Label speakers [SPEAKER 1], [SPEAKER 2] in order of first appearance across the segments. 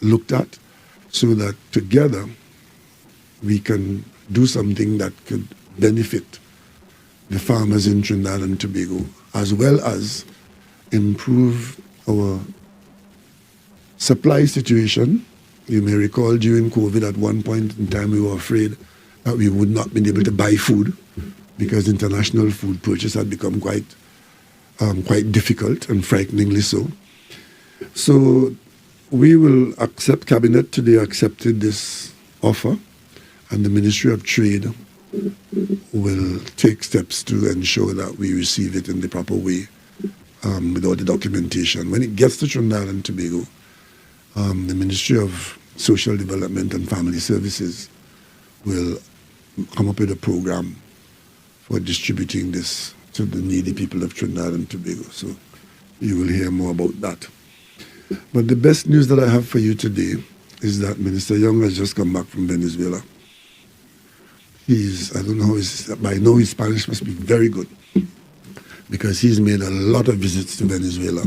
[SPEAKER 1] looked at so that together we can do something that could benefit the farmers in Trinidad and Tobago, as well as improve our supply situation. You may recall during COVID at one point in time we were afraid that we would not be able to buy food because international food purchase had become quite difficult and frighteningly so. So we will accept, Cabinet today accepted this offer, and the Ministry of Trade will take steps to ensure that we receive it in the proper way with all the documentation. When it gets to Trinidad and Tobago, the Ministry of Social Development and Family Services will come up with a program for distributing this to the needy people of Trinidad and Tobago. So you will hear more about that. But the best news that I have for you today is that Minister Young has just come back from Venezuela. I don't know but I know his Spanish must be very good because he's made a lot of visits to Venezuela.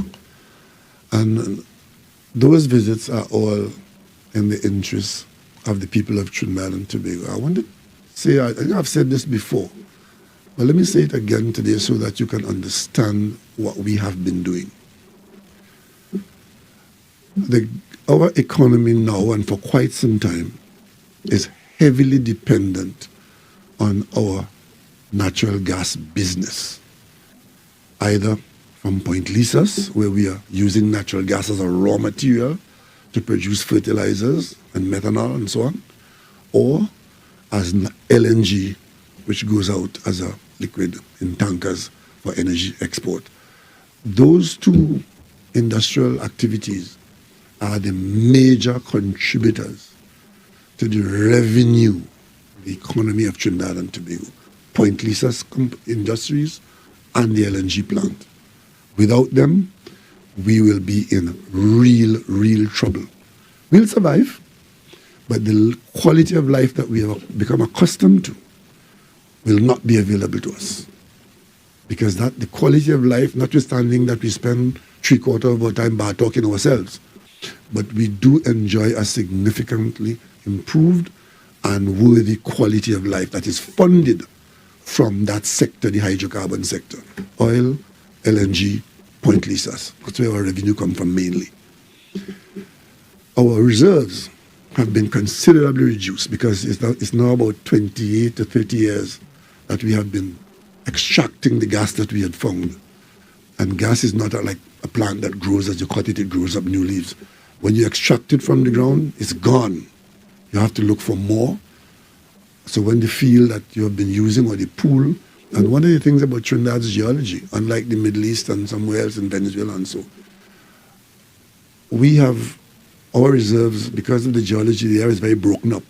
[SPEAKER 1] And those visits are all in the interest of the people of Trinidad and Tobago. I want to say, I think I've said this before, but let me say it again today so that you can understand what we have been doing. Our economy now and for quite some time is heavily dependent on our natural gas business, either from Point Lisas, where we are using natural gas as a raw material to produce fertilizers and methanol and so on, or as LNG, which goes out as a liquid in tankers for energy export. Those two industrial activities are the major contributors to the revenue, the economy of Trinidad and Tobago. Point Lisas Industries and the LNG plant. Without them, we will be in real trouble. We'll survive, but the quality of life that we have become accustomed to will not be available to us. Because the quality of life, notwithstanding that we spend 3/4 of our time bar talking ourselves, but we do enjoy a significantly improved and worthy quality of life that is funded from that sector, the hydrocarbon sector. Oil, LNG, Point Lisas. That's where our revenue comes from mainly. Our reserves have been considerably reduced because it's now about 28 to 30 years that we have been extracting the gas that we had found. And gas is not like a plant that grows as you cut it, it grows up new leaves. When you extract it from the ground, it's gone. You have to look for more. So when the field that you have been using or the pool, and one of the things about Trinidad's geology, unlike the Middle East and somewhere else in Venezuela and so, we have our reserves, because of the geology, the area is very broken up.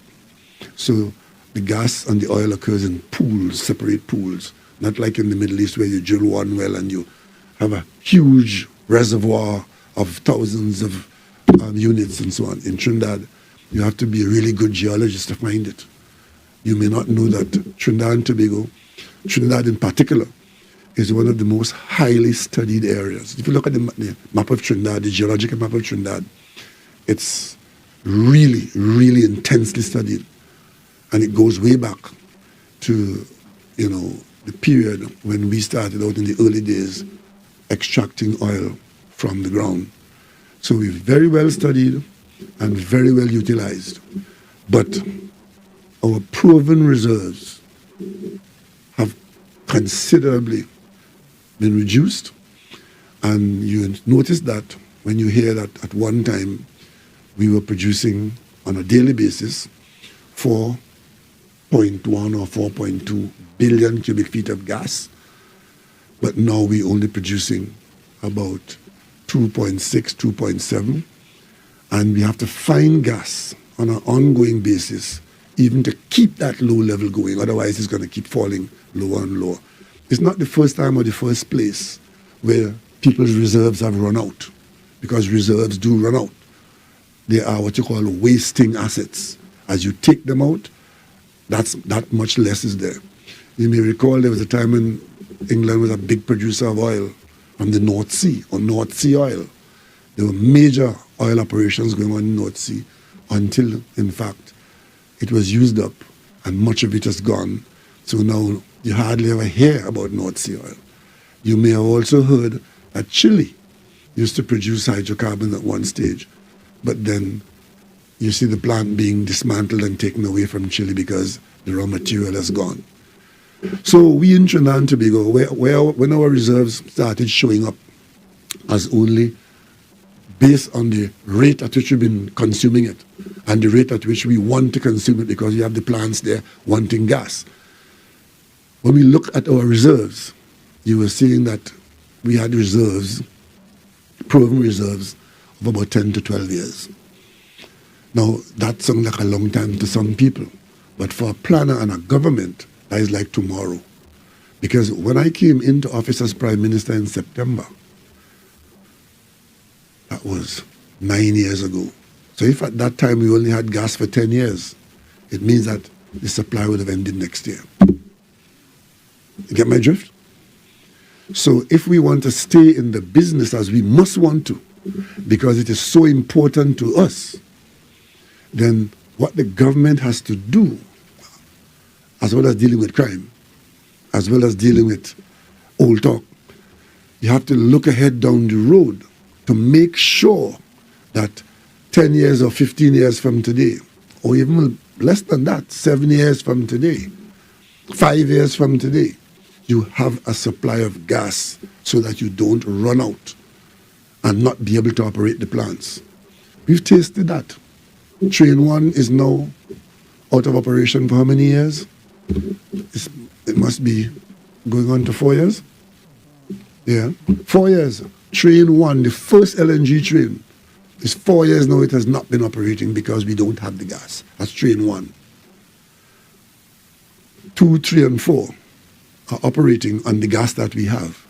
[SPEAKER 1] So the gas and the oil occurs in pools, separate pools, not like in the Middle East where you drill one well and you have a huge reservoir of thousands of units and so on. In Trinidad, you have to be a really good geologist to find it. You may not know that Trinidad and Tobago, Trinidad in particular, is one of the most highly studied areas. If you look at the map of Trinidad, the geological map of Trinidad, it's really intensely studied. And it goes way back to, the period when we started out in the early days extracting oil from the ground. So we're very well studied and very well utilized. But our proven reserves have considerably been reduced. And you notice that when you hear that at one time we were producing on a daily basis 4.1 or 4.2 billion cubic feet of gas, but now we're only producing about 2.6, 2.7, and we have to find gas on an ongoing basis even to keep that low level going, otherwise it's going to keep falling lower and lower. It's not the first time or the first place where people's reserves have run out, because reserves do run out. They are what you call wasting assets. As you take them out, that much less is there. You may recall there was a time when England was a big producer of oil from the North Sea, or North Sea oil. There were major oil operations going on in the North Sea until, in fact, it was used up and much of it has gone. So now you hardly ever hear about North Sea oil. You may have also heard that Chile used to produce hydrocarbon at one stage, but then you see the plant being dismantled and taken away from Chile because the raw material has gone. So we in Trinidad and Tobago, when our reserves started showing up as only based on the rate at which we've been consuming it and the rate at which we want to consume it because we have the plants there wanting gas. When we look at our reserves, you were seeing that we had reserves, proven reserves, of about 10 to 12 years. Now, that sounds like a long time to some people, but for a planner and a government, that is like tomorrow. Because when I came into office as Prime Minister in September, that was 9 years ago. So if at that time we only had gas for 10 years, it means that the supply would have ended next year. You get my drift? So if we want to stay in the business, as we must want to, because it is so important to us, then what the government has to do, as well as dealing with crime, as well as dealing with old talk, you have to look ahead down the road to make sure that 10 years or 15 years from today, or even less than that, 7 years from today, 5 years from today, you have a supply of gas so that you don't run out and not be able to operate the plants. We've tasted that. Train 1 is now out of operation for how many years? It must be going on to 4 years. Yeah, 4 years. Train 1, the first LNG train, is 4 years now it has not been operating because we don't have the gas. That's train 1. 2, 3, and 4 are operating on the gas that we have.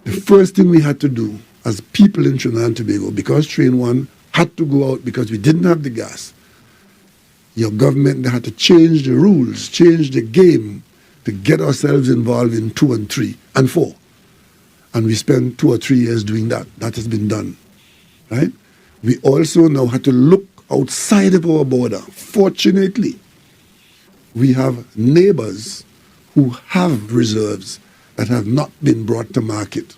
[SPEAKER 1] The first thing we had to do as people in Trinidad and Tobago, because train 1 had to go out because we didn't have the gas, your government had to change the rules, change the game to get ourselves involved in 2 and 3 and 4. And we spent 2 or 3 years doing that. That has been done, right? We also now had to look outside of our border. Fortunately, we have neighbors who have reserves that have not been brought to market.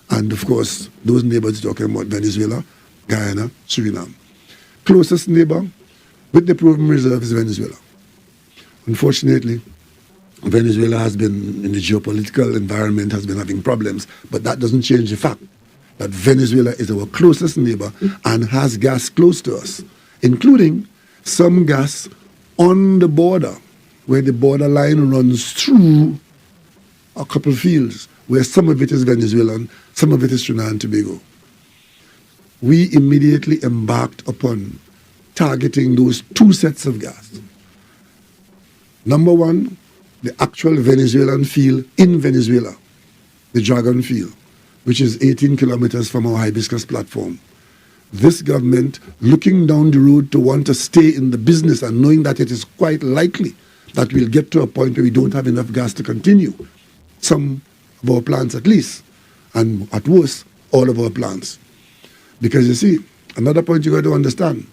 [SPEAKER 1] And of course, those neighbors talking about Venezuela, Guyana, Suriname. Closest neighbor with the proven reserves is Venezuela. Unfortunately, Venezuela has been, in the geopolitical environment, has been having problems, but that doesn't change the fact that Venezuela is our closest neighbor and has gas close to us, including some gas on the border, where the borderline runs through a couple of fields, where some of it is Venezuelan, some of it is Trinidad and Tobago. We immediately embarked upon targeting those 2 sets of gas. Number 1, the actual Venezuelan field in Venezuela, the Dragon field, which is 18 kilometers from our Hibiscus platform. This government, looking down the road to want to stay in the business and knowing that it is quite likely that we'll get to a point where we don't have enough gas to continue, some of our plants at least, and at worst, all of our plants. Because you see, another point you got to understand,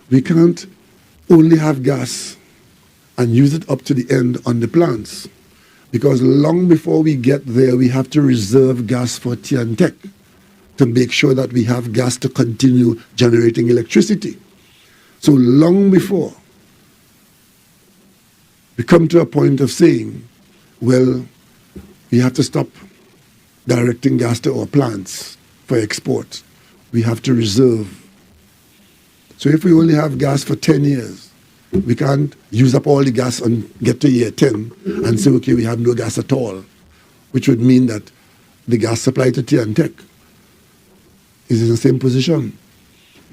[SPEAKER 1] we can't only have gas and use it up to the end on the plants. Because long before we get there, we have to reserve gas for Tech to make sure that we have gas to continue generating electricity. So long before we come to a point of saying, well, we have to stop directing gas to our plants for export. We have to reserve. So if we only have gas for 10 years, we can't use up all the gas and get to year 10 and say, okay, we have no gas at all, which would mean that the gas supply to Tech is in the same position.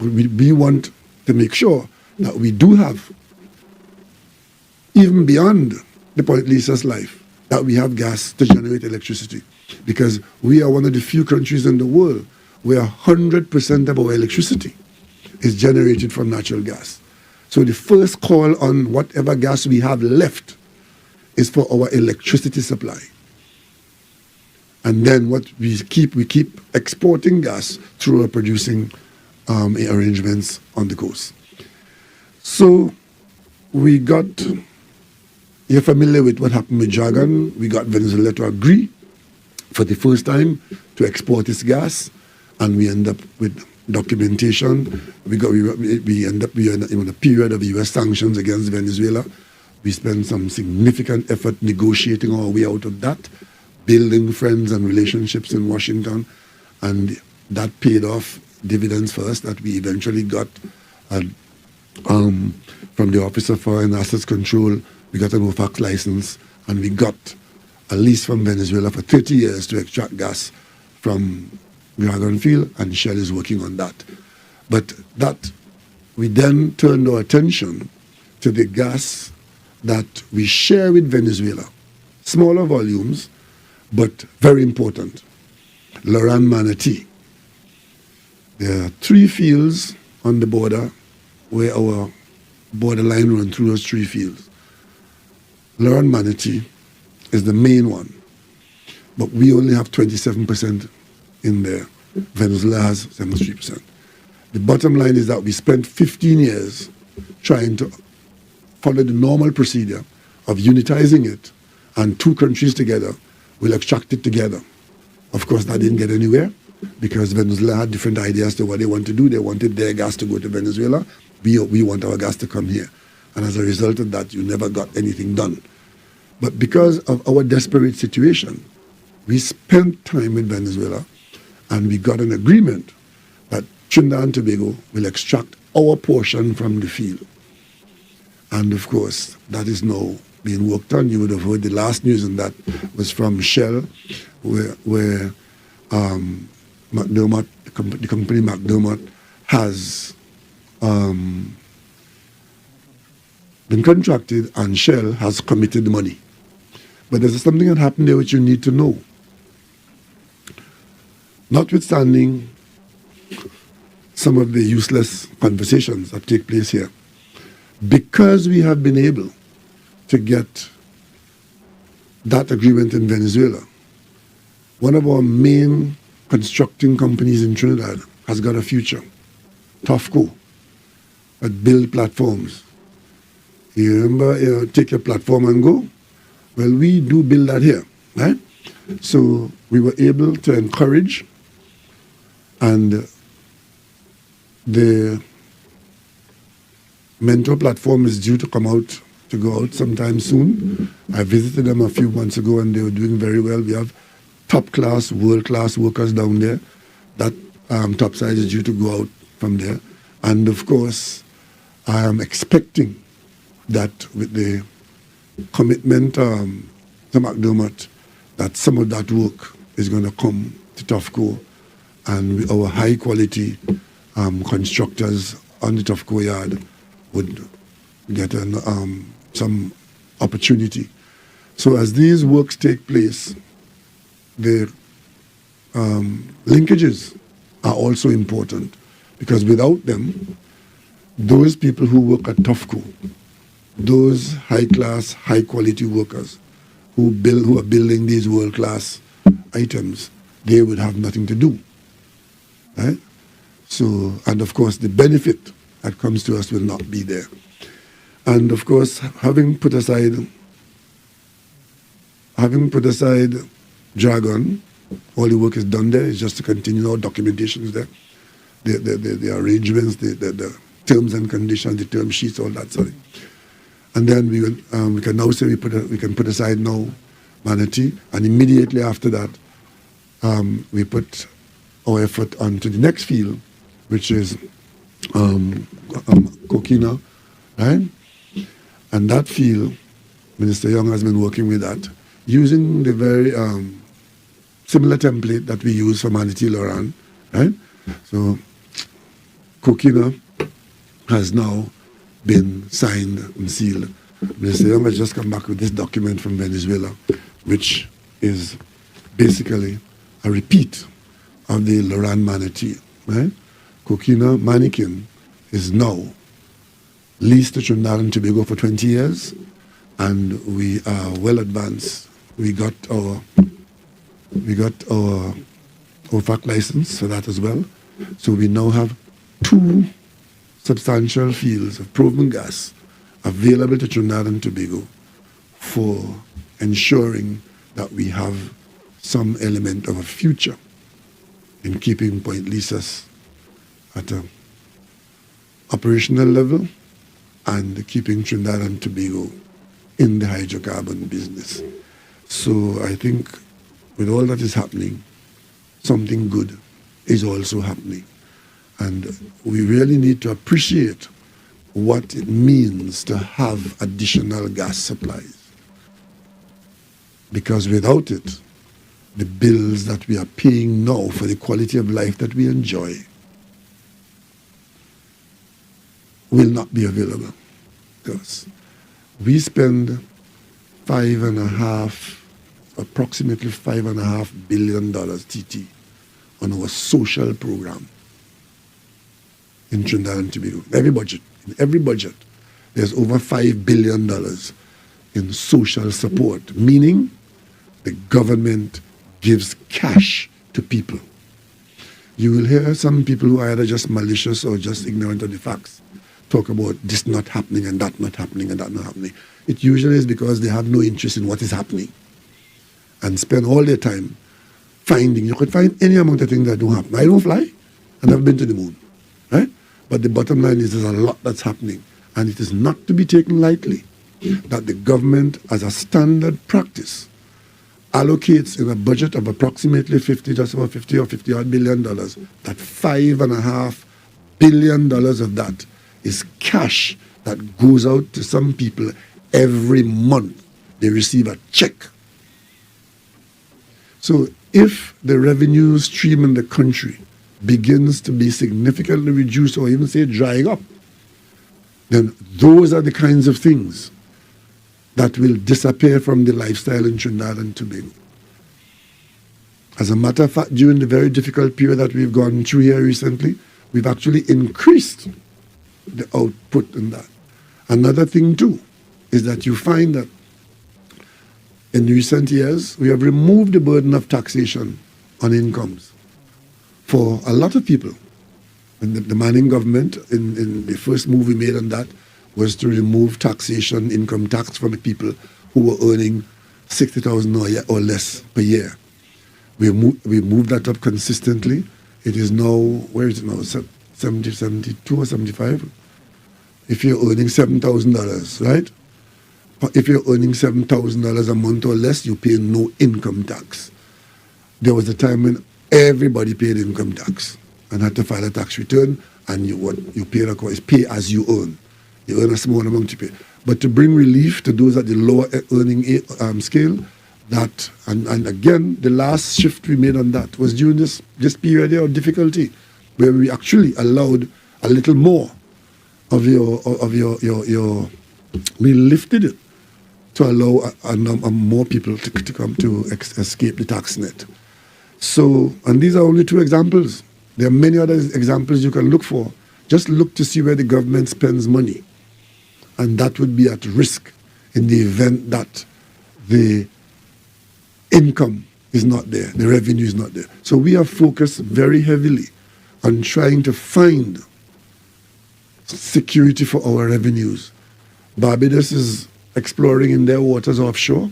[SPEAKER 1] We want to make sure that we do have, even beyond the point Lisa's life, that we have gas to generate electricity. Because we are one of the few countries in the world where 100% of our electricity is generated from natural gas. So the first call on whatever gas we have left is for our electricity supply. And then what we keep exporting gas through our producing arrangements on the coast. So we got, you're familiar with what happened with Dragon. We got Venezuela to agree for the first time to export its gas, and we end up with documentation. We end up in a period of U.S. sanctions against Venezuela. We spent some significant effort negotiating our way out of that, building friends and relationships in Washington, and that paid off dividends for us that we eventually got from the Office of Foreign Assets Control. We got an OFAC license, and we got a lease from Venezuela for 30 years to extract gas from Dragon Field, and Shell is working on that. But that, we then turned our attention to the gas that we share with Venezuela. Smaller volumes, but very important. Loran Manatee. There are 3 fields on the border where our borderline runs through those 3 fields. Loran Manatee is the main one, but we only have 27% in there. Venezuela has 73%. The bottom line is that we spent 15 years trying to follow the normal procedure of unitizing it, and 2 countries together will extract it together. Of course, that didn't get anywhere because Venezuela had different ideas to what they want to do. They wanted their gas to go to Venezuela. We want our gas to come here. And as a result of that, you never got anything done. But because of our desperate situation, we spent time with Venezuela, and we got an agreement that Trinidad and Tobago will extract our portion from the field. And of course, that is now being worked on. You would have heard the last news on that was from Shell, where McDermott, the company McDermott, has been contracted, and Shell has committed the money. But there's something that happened there which you need to know. Notwithstanding some of the useless conversations that take place here, because we have been able to get that agreement in Venezuela, one of our main constructing companies in Trinidad has got a future, TOFCO, that build platforms. You remember, take your platform and go? Well, we do build that here, right? So we were able to encourage, and the mentor platform is due to go out sometime soon. I visited them a few months ago, and they were doing very well. We have top-class, world-class workers down there. That topside is due to go out from there. And of course, I am expecting that with the commitment to McDermott, that some of that work is going to come to TOFCO, and with our high-quality constructors on the TOFCO yard would get some opportunity. So as these works take place, the linkages are also important, because without them, those people who work at TOFCO, those high-class, high-quality workers who are building these world-class items, they would have nothing to do, right? So, and of course, the benefit that comes to us will not be there. And of course, having put aside Dragon, all the work is done there. It's just to continue. Our documentation is there, the arrangements, the terms and conditions, the term sheets, all that sort of thing. And then we can now say we can put aside now Manatee, and immediately after that, we put our effort onto the next field, which is Coquina, right? And that field, Minister Young has been working with that, using the very similar template that we use for Manatee Loran, right? So Coquina has now been signed and sealed. Minister Young has just come back with this document from Venezuela, which is basically a repeat of the Loran Manatee, right? Coquina Mannequin is now leased to Trinidad and Tobago for 20 years, and we are well advanced. We got our OFAC license for that as well. So we now have 2 substantial fields of proven gas available to Trinidad and Tobago for ensuring that we have some element of a future in keeping Point Lisas at an operational level and keeping Trinidad and Tobago in the hydrocarbon business. So I think with all that is happening, something good is also happening. And we really need to appreciate what it means to have additional gas supplies. Because without it, the bills that we are paying now for the quality of life that we enjoy will not be available to us. We spend approximately $5.5 billion TT on our social program in Trinidad and Tobago. In every budget, there's over $5 billion in social support, meaning the government gives cash to people. You will hear some people who are either just malicious or just ignorant of the facts talk about this not happening and that not happening and that not happening. It usually is because they have no interest in what is happening and spend all their time finding. You could find any amount of things that don't happen. I don't fly. I've never been to the moon. Right? But the bottom line is there's a lot that's happening. And it is not to be taken lightly that the government, as a standard practice, allocates in a budget of approximately just over 50 or 50 odd billion dollars, that $5.5 billion of that is cash that goes out to some people every month. They receive a check. So if the revenue stream in the country begins to be significantly reduced or even say drying up, then those are the kinds of things that will disappear from the lifestyle in Trinidad and Tobago. As a matter of fact, during the very difficult period that we've gone through here recently, we've actually increased the output in that. Another thing too is that you find that in recent years, we have removed the burden of taxation on incomes for a lot of people. And the Manning government, in the first move we made on that, was to remove taxation, income tax from the people who were earning $60,000 or less per year. We moved that up consistently. It is now, where is it now, 70, 72 or 75? If you're earning $7,000, right? If you're earning $7,000 a month or less, you pay no income tax. There was a time when everybody paid income tax and had to file a tax return, and what you pay is pay as you earn. You earn a small amount to pay. But to bring relief to those at the lower earning scale, that, and again, the last shift we made on that was during this period of difficulty, where we actually allowed a little more of your we lifted it to allow more people to come to escape the tax net. So, and these are only 2 examples. There are many other examples you can look for. Just look to see where the government spends money. And that would be at risk in the event that the income is not there, the revenue is not there. So we are focused very heavily on trying to find security for our revenues. Barbados is exploring in their waters offshore.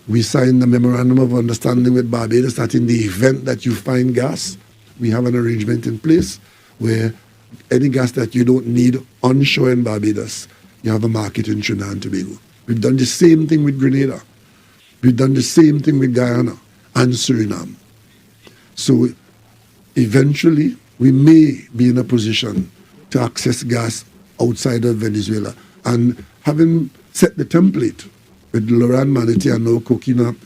[SPEAKER 1] We signed a memorandum of understanding with Barbados that in the event that you find gas, we have an arrangement in place where any gas that you don't need onshore in Barbados, you have a market in Trinidad and Tobago. We've done the same thing with Grenada. We've done the same thing with Guyana and Suriname. So eventually, we may be in a position to access gas outside of Venezuela. And having set the template with Loran Manatee and now Coquina,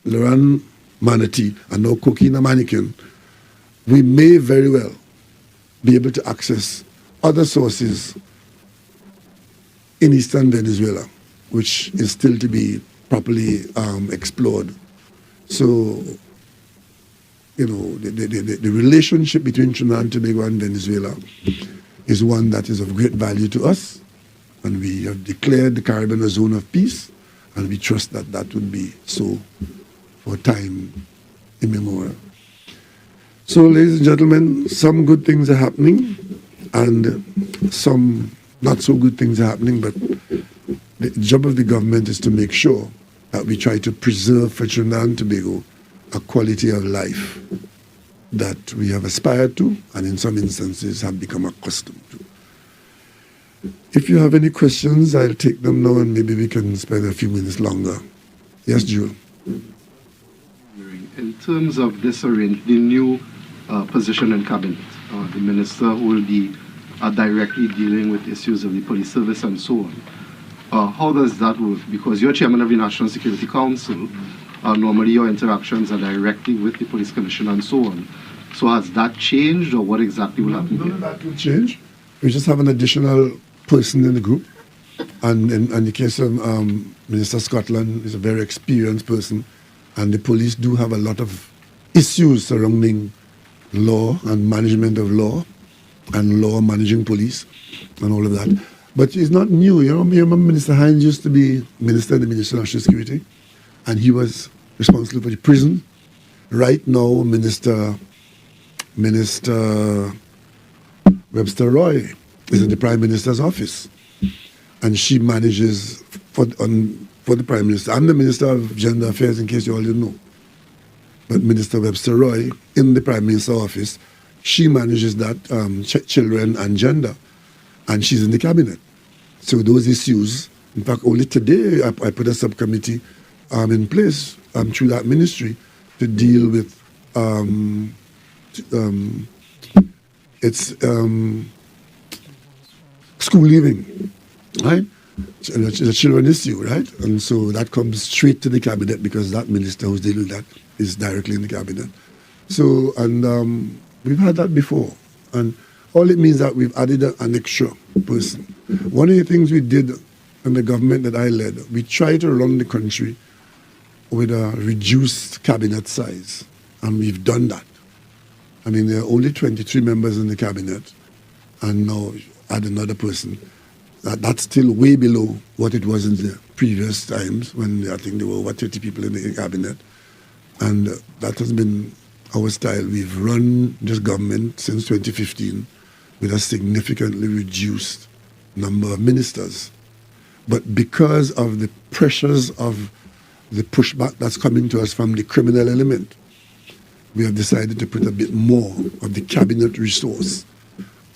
[SPEAKER 1] Loran Manatee and now Coquina Mannequin, we may very well be able to access other sources in eastern Venezuela, which is still to be properly explored. So, you know, the relationship between Trinidad and Tobago and Venezuela is one that is of great value to us, and we have declared the Caribbean a zone of peace, and we trust that that would be so for time immemorial. So, ladies and gentlemen, some good things are happening and some not so good things are happening, but the job of the government is to make sure that we try to preserve for Trinidad and Tobago a quality of life that we have aspired to and in some instances have become accustomed to. If you have any questions, I'll take them now and maybe we can spend a few minutes longer. Yes, Jewel?
[SPEAKER 2] In terms of this the new position in cabinet, the minister who will be directly dealing with issues of the police service and so on, how does that work? Because you're chairman of the National Security Council, normally your interactions are directly with the police commission and so on. So has that changed, or what exactly will happen?
[SPEAKER 1] None of that will change. We just have an additional person in the group. And in the case of Minister Scotland, is a very experienced person. And the police do have a lot of issues surrounding law and management of law and law managing police and all of that. But it's not new. You remember Minister Hines used to be Minister in the Ministry of National Security, and he was responsible for the prison. Right now, Minister Webster Roy is in the Prime Minister's office, and she manages for the Prime Minister. I'm the Minister of Gender Affairs, in case you all didn't know. But Minister Webster Roy, in the Prime Minister's office, she manages that children and gender, and she's in the cabinet. So those issues, in fact, only today I put a subcommittee in place through that ministry to deal with school leaving, right? The children issue, right? And so that comes straight to the cabinet because that minister who's dealing with that is directly in the cabinet. So, and we've had that before. And all it means that we've added an extra person. One of the things we did in the government that I led, we tried to run the country with a reduced cabinet size. And we've done that. I mean, there are only 23 members in the cabinet, and now add another person. That's still way below what it was in the previous times when I think there were over 30 people in the cabinet. And that has been our style. We've run this government since 2015 with a significantly reduced number of ministers. But because of the pressures of the pushback that's coming to us from the criminal element, we have decided to put a bit more of the cabinet resource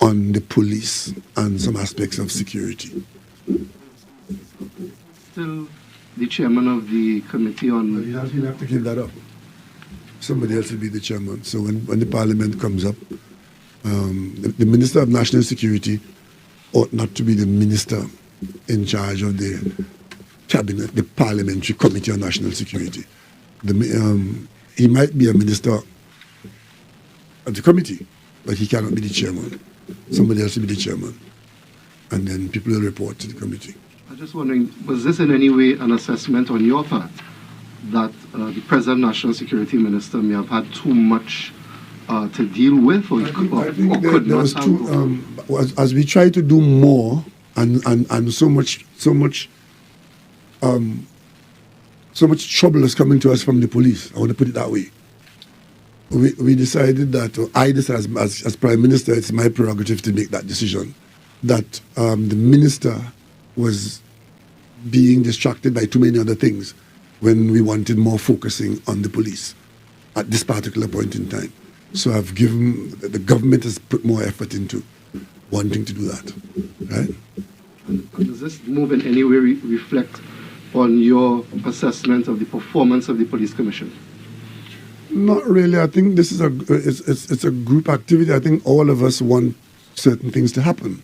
[SPEAKER 1] on the police and some aspects of security.
[SPEAKER 2] Still the chairman of the committee on...
[SPEAKER 1] You'll have to give that up. Somebody else will be the chairman. So when the parliament comes up, the Minister of National Security ought not to be the minister in charge of the cabinet, the parliamentary committee on national security. He might be a minister of the committee, but he cannot be the chairman. Somebody else will be the chairman. And then people will report to the committee.
[SPEAKER 2] I'm just wondering, was this in any way an assessment on your part that the present National Security Minister may have had too much to deal with, or could not have?
[SPEAKER 1] As we try to do more, and so much trouble is coming to us from the police. I want to put it that way. We decided that, I decided as Prime Minister, it's my prerogative to make that decision, that the minister was being distracted by too many other things when we wanted more focusing on the police at this particular point in time. So the government has put more effort into wanting to do that, right?
[SPEAKER 2] And does this move in any way reflect on your assessment of the performance of the police commission?
[SPEAKER 1] Not really. I think this is it's a group activity. I think all of us want certain things to happen.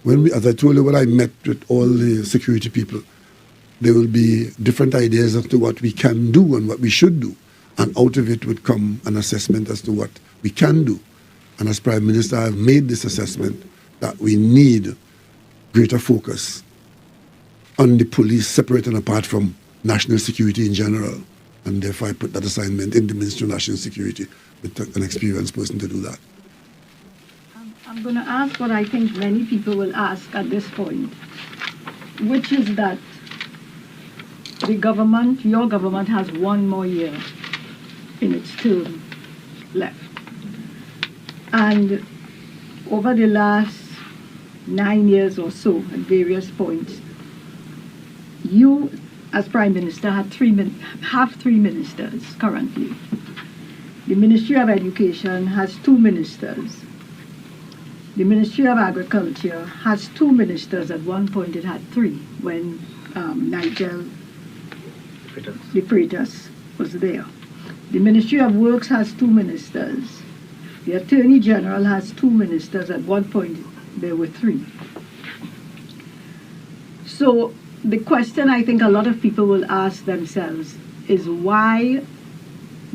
[SPEAKER 1] As I told you, when I met with all the security people, there will be different ideas as to what we can do and what we should do. And out of it would come an assessment as to what we can do. And as Prime Minister, I have made this assessment that we need greater focus on the police, separate and apart from national security in general. And therefore I put that assignment in the Ministry of National Security with an experienced person to do that.
[SPEAKER 3] I'm going to ask what I think many people will ask at this point, which is that the government, your government, has one more year in its term left. And over the last 9 years or so, at various points, you, as Prime Minister, have three ministers currently. The Ministry of Education has 2 ministers. The Ministry of Agriculture has 2 ministers. At one point it had 3 when Nigel de Freitas was there. The Ministry of Works has 2 ministers. The Attorney General has 2 ministers. At one point there were 3. So the question I think a lot of people will ask themselves is, why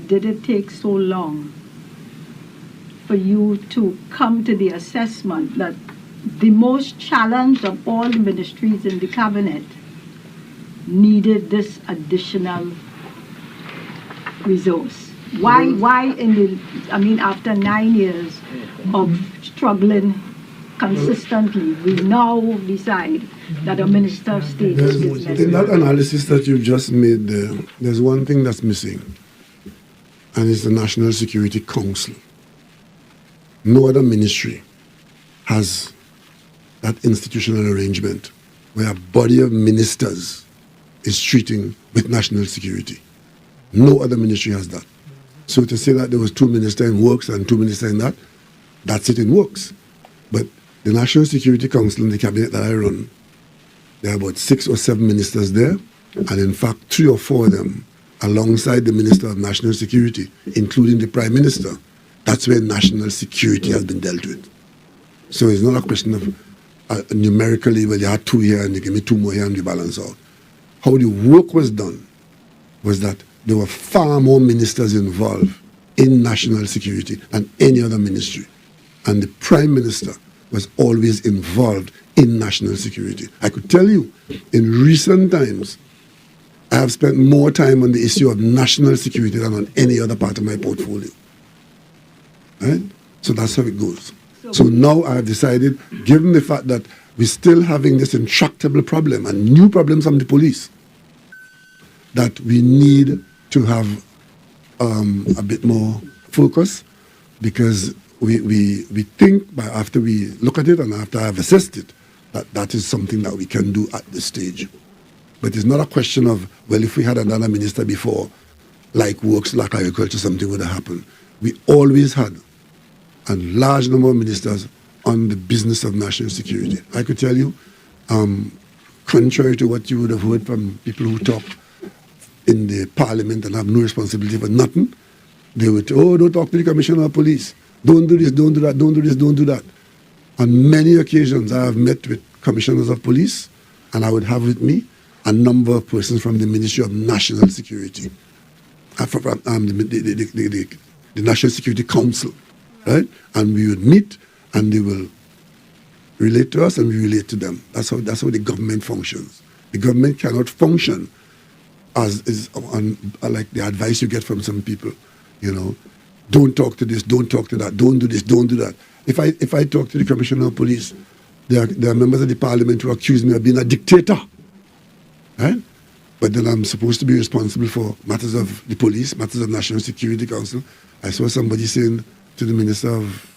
[SPEAKER 3] did it take so long for you to come to the assessment that the most challenged of all the ministries in the cabinet needed this additional resource? Why after 9 years of struggling consistently, we now decide that a minister of state is necessary?
[SPEAKER 1] In that analysis that you just made there, there's one thing that's missing, and it's the National Security Council. No other ministry has that institutional arrangement where a body of ministers is treating with national security. No other ministry has that. So to say that there was 2 ministers in works and 2 ministers in that, that's it in works. But the National Security Council in the cabinet that I run, there are about 6 or 7 ministers there, and in fact 3 or 4 of them alongside the Minister of National Security, including the Prime Minister. That's where national security has been dealt with. So it's not a question of numerically, well, you had 2 here and you give me 2 more here and you balance out. How the work was done was that there were far more ministers involved in national security than any other ministry. And the Prime Minister was always involved in national security. I could tell you, in recent times, I have spent more time on the issue of national security than on any other part of my portfolio. Right? So that's how it goes. So now I have decided, given the fact that we're still having this intractable problem and new problems from the police, that we need to have a bit more focus, because we think by after we look at it and after I've assessed it, that is something that we can do at this stage. But it's not a question of, well, if we had another minister before, like works, like agriculture, something would have happened. We always had a large number of ministers on the business of national security. I could tell you, contrary to what you would have heard from people who talk in the parliament and have no responsibility for nothing, they would, don't talk to the commissioner of police. Don't do this, don't do that, don't do this, don't do that. On many occasions, I have met with commissioners of police, and I would have with me a number of persons from the Ministry of National Security, from the National Security Council, right? And we would meet, and they will relate to us, and we relate to them. That's how the government functions. The government cannot function as is on like the advice you get from some people, don't talk to this, don't talk to that, don't do this, don't do that. If I talk to the Commissioner of Police, there are members of the Parliament who accuse me of being a dictator, right? But then I'm supposed to be responsible for matters of the police, matters of National Security Council. I saw somebody saying to the Minister of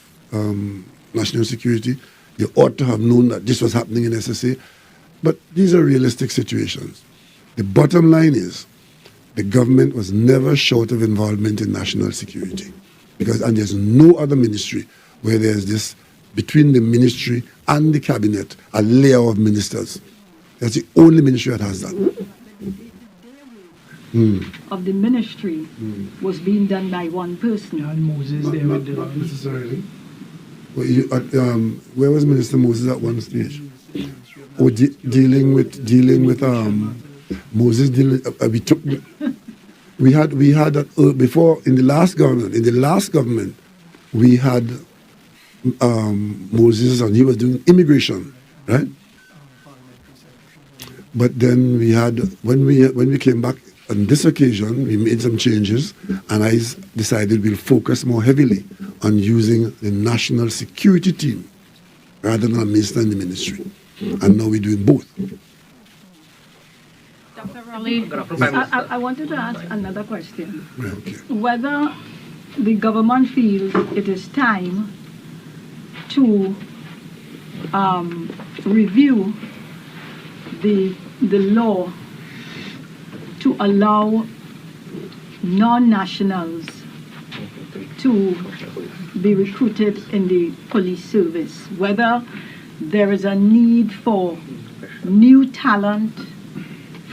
[SPEAKER 1] National Security, you ought to have known that this was happening in SSA. But these are realistic situations. The bottom line is, the government was never short of involvement in national security. And there's no other ministry where there's this, between the ministry and the cabinet, a layer of ministers. That's the only ministry that has that.
[SPEAKER 3] Of the ministry was being done by one person.
[SPEAKER 4] And Moses there with the...
[SPEAKER 1] Not necessarily. Where was Minister Moses at one stage? Oh, dealing with Moses. We had that before in the last government. In the last government, we had Moses, and he was doing immigration, right? But then we had, when we came back on this occasion, we made some changes, and I decided we'll focus more heavily on using the national security team rather than a minister in the ministry. And now we're doing both.
[SPEAKER 3] Dr. Rowley, I wanted to ask another question.
[SPEAKER 1] Right, okay.
[SPEAKER 3] Whether the government feels it is time to review the law to allow non-nationals to be recruited in the police service, whether there is a need for new talent,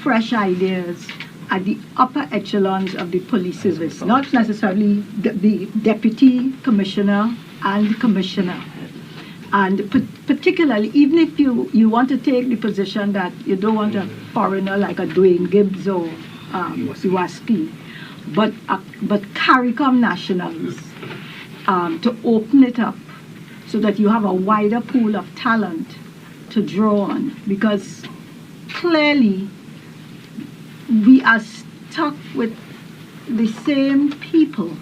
[SPEAKER 3] fresh ideas at the upper echelons of the police service, not necessarily the deputy commissioner and the commissioner. And particularly, even if you want to take the position that you don't want a foreigner like a Dwayne Gibbs or Iwaski, but CARICOM nationals, to open it up so that you have a wider pool of talent to draw on, because clearly we are stuck with the same people,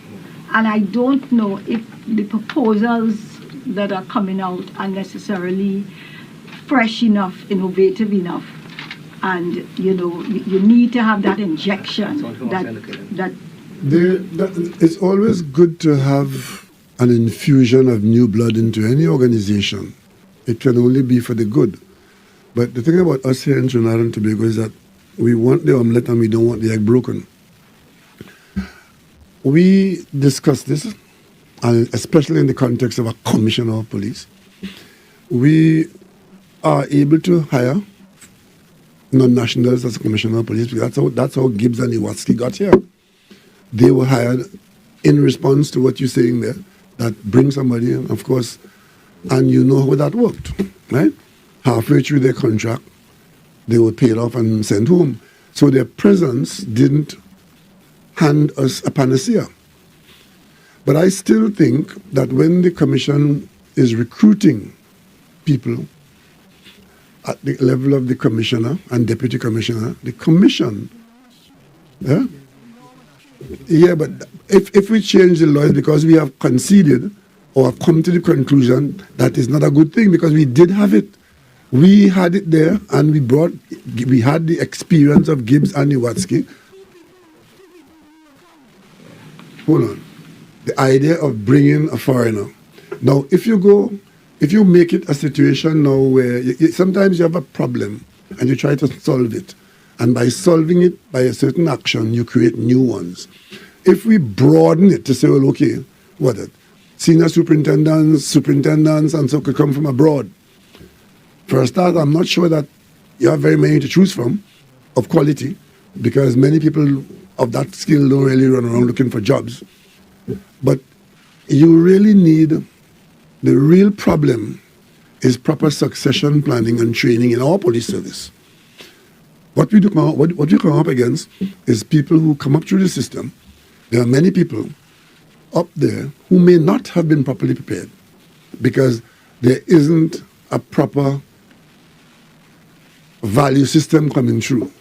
[SPEAKER 3] and I don't know if the proposals that are coming out are necessarily fresh enough, innovative enough, and you need to have that injection.
[SPEAKER 1] It's always good to have an infusion of new blood into any organization. It can only be for the good. But the thing about us here in Trinidad and Tobago is that we want the omelette and we don't want the egg broken. We discussed this, and especially in the context of a commissioner of police. We are able to hire non-nationals as a commissioner of police, because that's how Gibbs and Iwatsky got here. They were hired in response to what you're saying there, that bring somebody in, of course, and you know how that worked, right? Halfway through their contract, they were paid off and sent home. So their presence didn't hand us a panacea. But I still think that when the commission is recruiting people at the level of the commissioner and deputy commissioner, the commission, but if we change the laws because we have conceded or come to the conclusion that is not a good thing, because we did have it. We had it there, and we had the experience of Gibbs and Iwatsky. Hold on. The idea of bringing a foreigner. Now, if you make it a situation now where sometimes you have a problem and you try to solve it, and by solving it by a certain action, you create new ones. If we broaden it to say, well, okay, senior superintendents, and so could come from abroad. For a start, I'm not sure that you have very many to choose from of quality, because many people of that skill don't really run around looking for jobs. But you really need, the real problem is proper succession planning and training in our police service. What we come up against is people who come up through the system. There are many people up there who may not have been properly prepared because there isn't a proper value system coming through.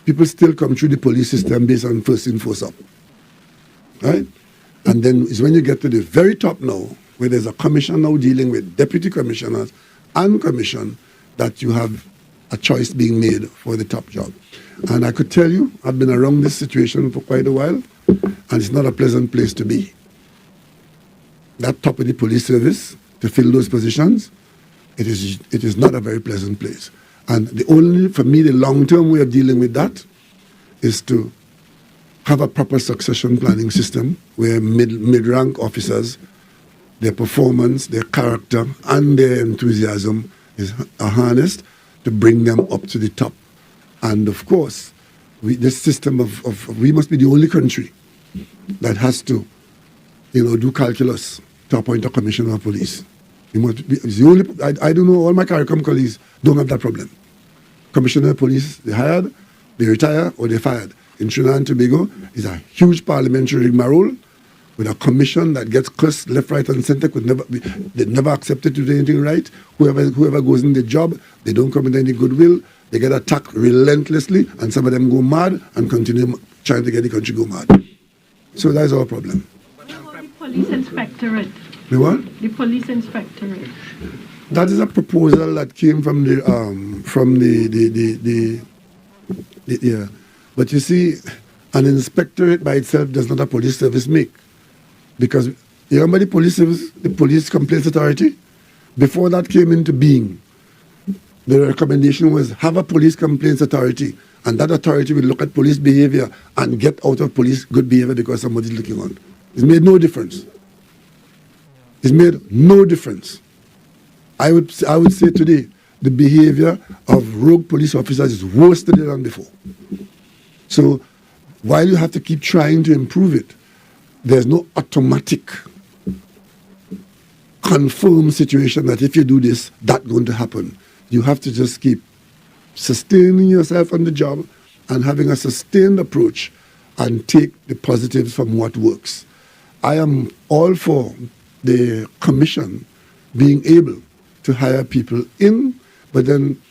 [SPEAKER 1] People still come through the police system based on first in, first up. Right? And then it's when you get to the very top now, where there's a commission now dealing with deputy commissioners and commission, that you have a choice being made for the top job. And I could tell you, I've been around this situation for quite a while, and it's not a pleasant place to be. That top of the police service, to fill those positions, it is not a very pleasant place. And for me, the long-term way of dealing with that is to have a proper succession planning system where mid-rank officers, their performance, their character, and their enthusiasm are harnessed to bring them up to the top. And of course, this system we must be the only country that has to, do calculus to appoint a commissioner of police. It's the only, I don't know, all my CARICOM colleagues don't have that problem. Commissioner of police, they hired, they retire, or they fired. In Trinidad and Tobago, is a huge parliamentary rigmarole with a commission that gets cursed left, right, and center. They never accepted to do anything right. Whoever goes in the job, they don't come with any goodwill. They get attacked relentlessly, and some of them go mad and continue trying to get the country go mad. So that's our problem.
[SPEAKER 3] What about the police inspectorate?
[SPEAKER 1] The what?
[SPEAKER 3] The police inspectorate.
[SPEAKER 1] That is a proposal that came from the But you see, an inspectorate by itself does not a police service make. Because you remember the police service, the police complaints authority? Before that came into being, the recommendation was have a police complaints authority, and that authority will look at police behavior and get out of police good behavior because somebody's looking on. It's made no difference. It's made no difference. I would say today, the behavior of rogue police officers is worse today than before. So while you have to keep trying to improve it, there's no automatic confirmed situation that if you do this, that's going to happen. You have to just keep sustaining yourself on the job and having a sustained approach and take the positives from what works. I am all for the commission being able to hire people in, but then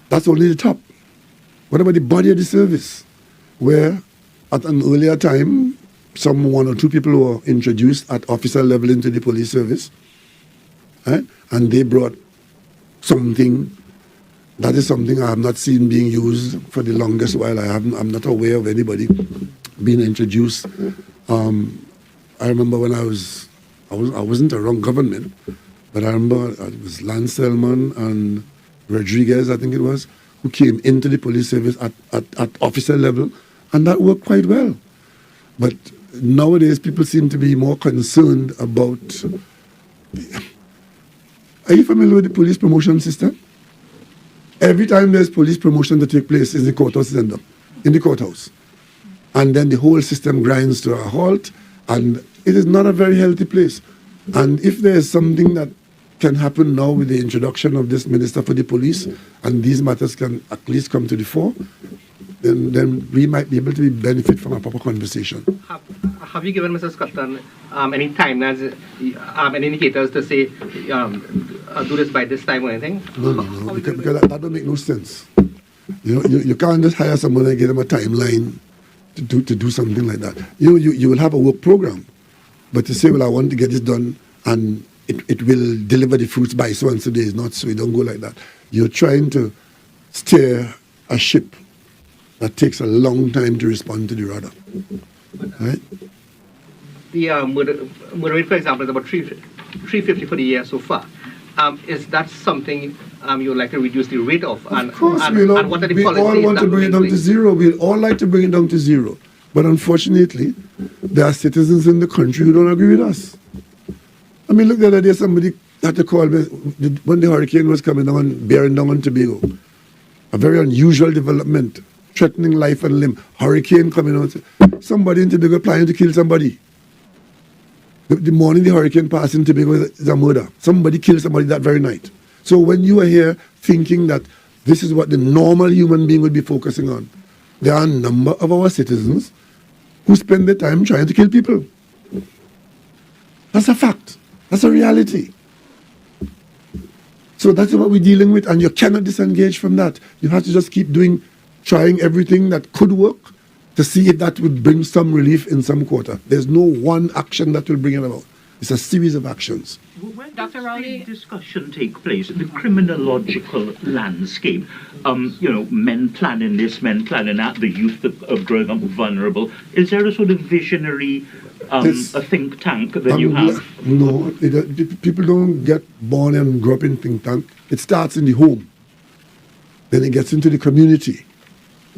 [SPEAKER 1] that's only the top. What about the body of the service? Where at an earlier time, some one or two people were introduced at officer level into the police service, and they brought something. That is something I have not seen being used for the longest while. I'm not aware of anybody being introduced. I remember when I wasn't around government, but I remember it was Lance Selman and Rodriguez, I think it was, who came into the police service at officer level, and that worked quite well. But nowadays, people seem to be more concerned about. Are you familiar with the police promotion system? Every time there's police promotion to take place in the courthouse, in the courthouse. And then the whole system grinds to a halt, and it is not a very healthy place. And if there's something that can happen now with the introduction of this Minister for the Police, and these matters can at least come to the fore, then we might be able to benefit from a proper conversation.
[SPEAKER 4] Have you given Mr. Scotland any timelines, any indicators to say do this by this time or anything?
[SPEAKER 1] No, because that don't make no sense. You can't just hire someone and give them a timeline to do something like that. You will have a work program, but to say, well, I want to get this done and it will deliver the fruits by so and so days, not so. You don't go like that. You're trying to steer a ship that takes a long time to respond to the rudder. Right?
[SPEAKER 4] The murder rate, for example, is about 350 for the year so far. Is that something you would like to reduce the rate of?
[SPEAKER 1] Of course,
[SPEAKER 4] and what are the
[SPEAKER 1] we all
[SPEAKER 4] policies
[SPEAKER 1] want to bring it down to zero. We all like to bring it down to zero. But unfortunately, there are citizens in the country who don't agree with us. I mean, look, the other day somebody had to call me when the hurricane was coming down, bearing down on Tobago. A very unusual development, threatening life and limb. Hurricane coming out. Somebody in Tobago planning to kill somebody. The morning the hurricane passed in Tobago is a murder. Somebody killed somebody that very night. So when you are here thinking that this is what the normal human being would be focusing on, there are a number of our citizens who spend their time trying to kill people. That's a fact. That's a reality. So that's what we're dealing with, and you cannot disengage from that. You have to just keep trying everything that could work to see if that would bring some relief in some quarter. There's no one action that will bring it about. It's a series of actions.
[SPEAKER 5] When
[SPEAKER 3] Dr.
[SPEAKER 5] does
[SPEAKER 3] Rowley?
[SPEAKER 5] the discussion take place? The criminological landscape, men planning this, men planning that, the youth of growing up vulnerable. Is there a sort of visionary, a think tank that you have?
[SPEAKER 1] No, people don't get born and grow up in think tank. It starts in the home. Then it gets into the community.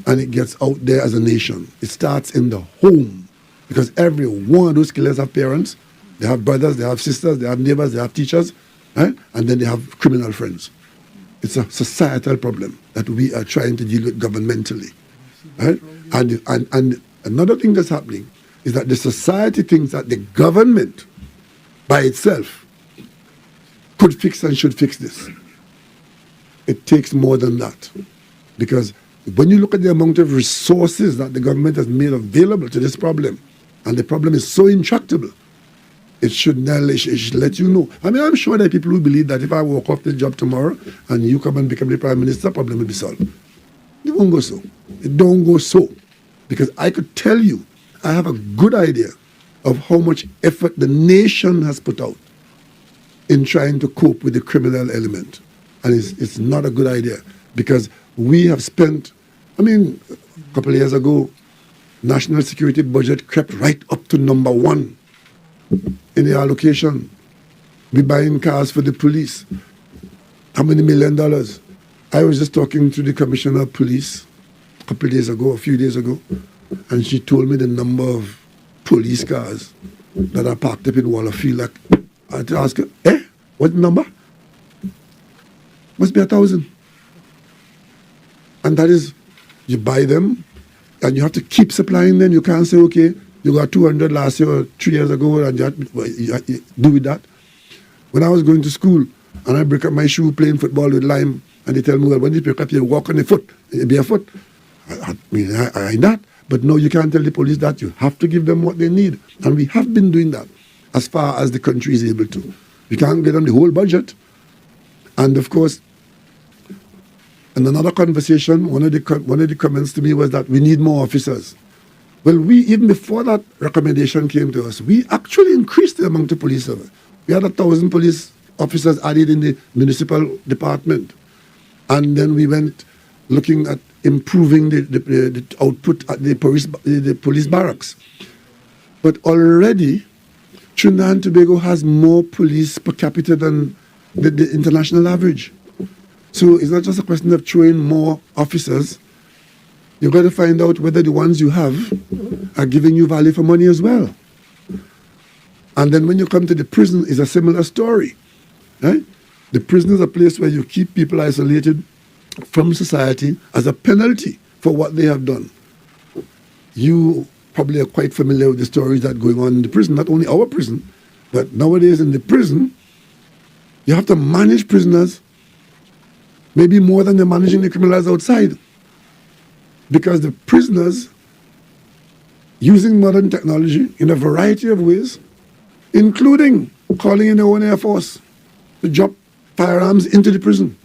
[SPEAKER 1] And it gets out there as a nation. It starts in the home. Because every one of those killers have parents. They have brothers, they have sisters, they have neighbors, they have teachers, and then they have criminal friends. It's a societal problem that we are trying to deal with governmentally. Right? And another thing that's happening is that the society thinks that the government by itself could fix and should fix this. It takes more than that. Because when you look at the amount of resources that the government has made available to this problem, and the problem is so intractable, it should let you know. I mean, I'm sure there are people who believe that if I walk off the job tomorrow and you come and become the Prime Minister, the problem will be solved. It won't go so. It don't go so. Because I could tell you, I have a good idea of how much effort the nation has put out in trying to cope with the criminal element. And it's not a good idea. Because we have spent, a couple of years ago, national security budget crept right up to number 1 in the allocation. We're buying cars for the police. How many $1 million? I was just talking to the Commissioner of Police a few days ago, and she told me the number of police cars that are parked up in Wallafield. Like, I had to ask her, what's the number? Must be 1,000. And that is, you buy them, and you have to keep supplying them. You can't say, okay, you got 200 last year or 3 years ago, and you do with that. When I was going to school, and I break up my shoe playing football with lime, and they tell me, well, when you break up, you walk on the foot, barefoot. I mean, I ain't that. But no, you can't tell the police that. You have to give them what they need. And we have been doing that as far as the country is able to. We can't give them the whole budget. And of course, in another conversation, one of the comments to me was that we need more officers. Well, even before that recommendation came to us, we actually increased the amount of police service. We had 1,000 police officers added in the municipal department. And then we went looking at improving the output at the police barracks. But already, Trinidad and Tobago has more police per capita than the international average. So it's not just a question of throwing more officers. You've got to find out whether the ones you have are giving you value for money as well. And then when you come to the prison, it's a similar story. Right? The prison is a place where you keep people isolated from society as a penalty for what they have done. You probably are quite familiar with the stories that are going on in the prison, not only our prison, but nowadays in the prison, you have to manage prisoners maybe more than they're managing the criminals outside. Because the prisoners, using modern technology in a variety of ways, including calling in their own Air Force to drop firearms into the prison.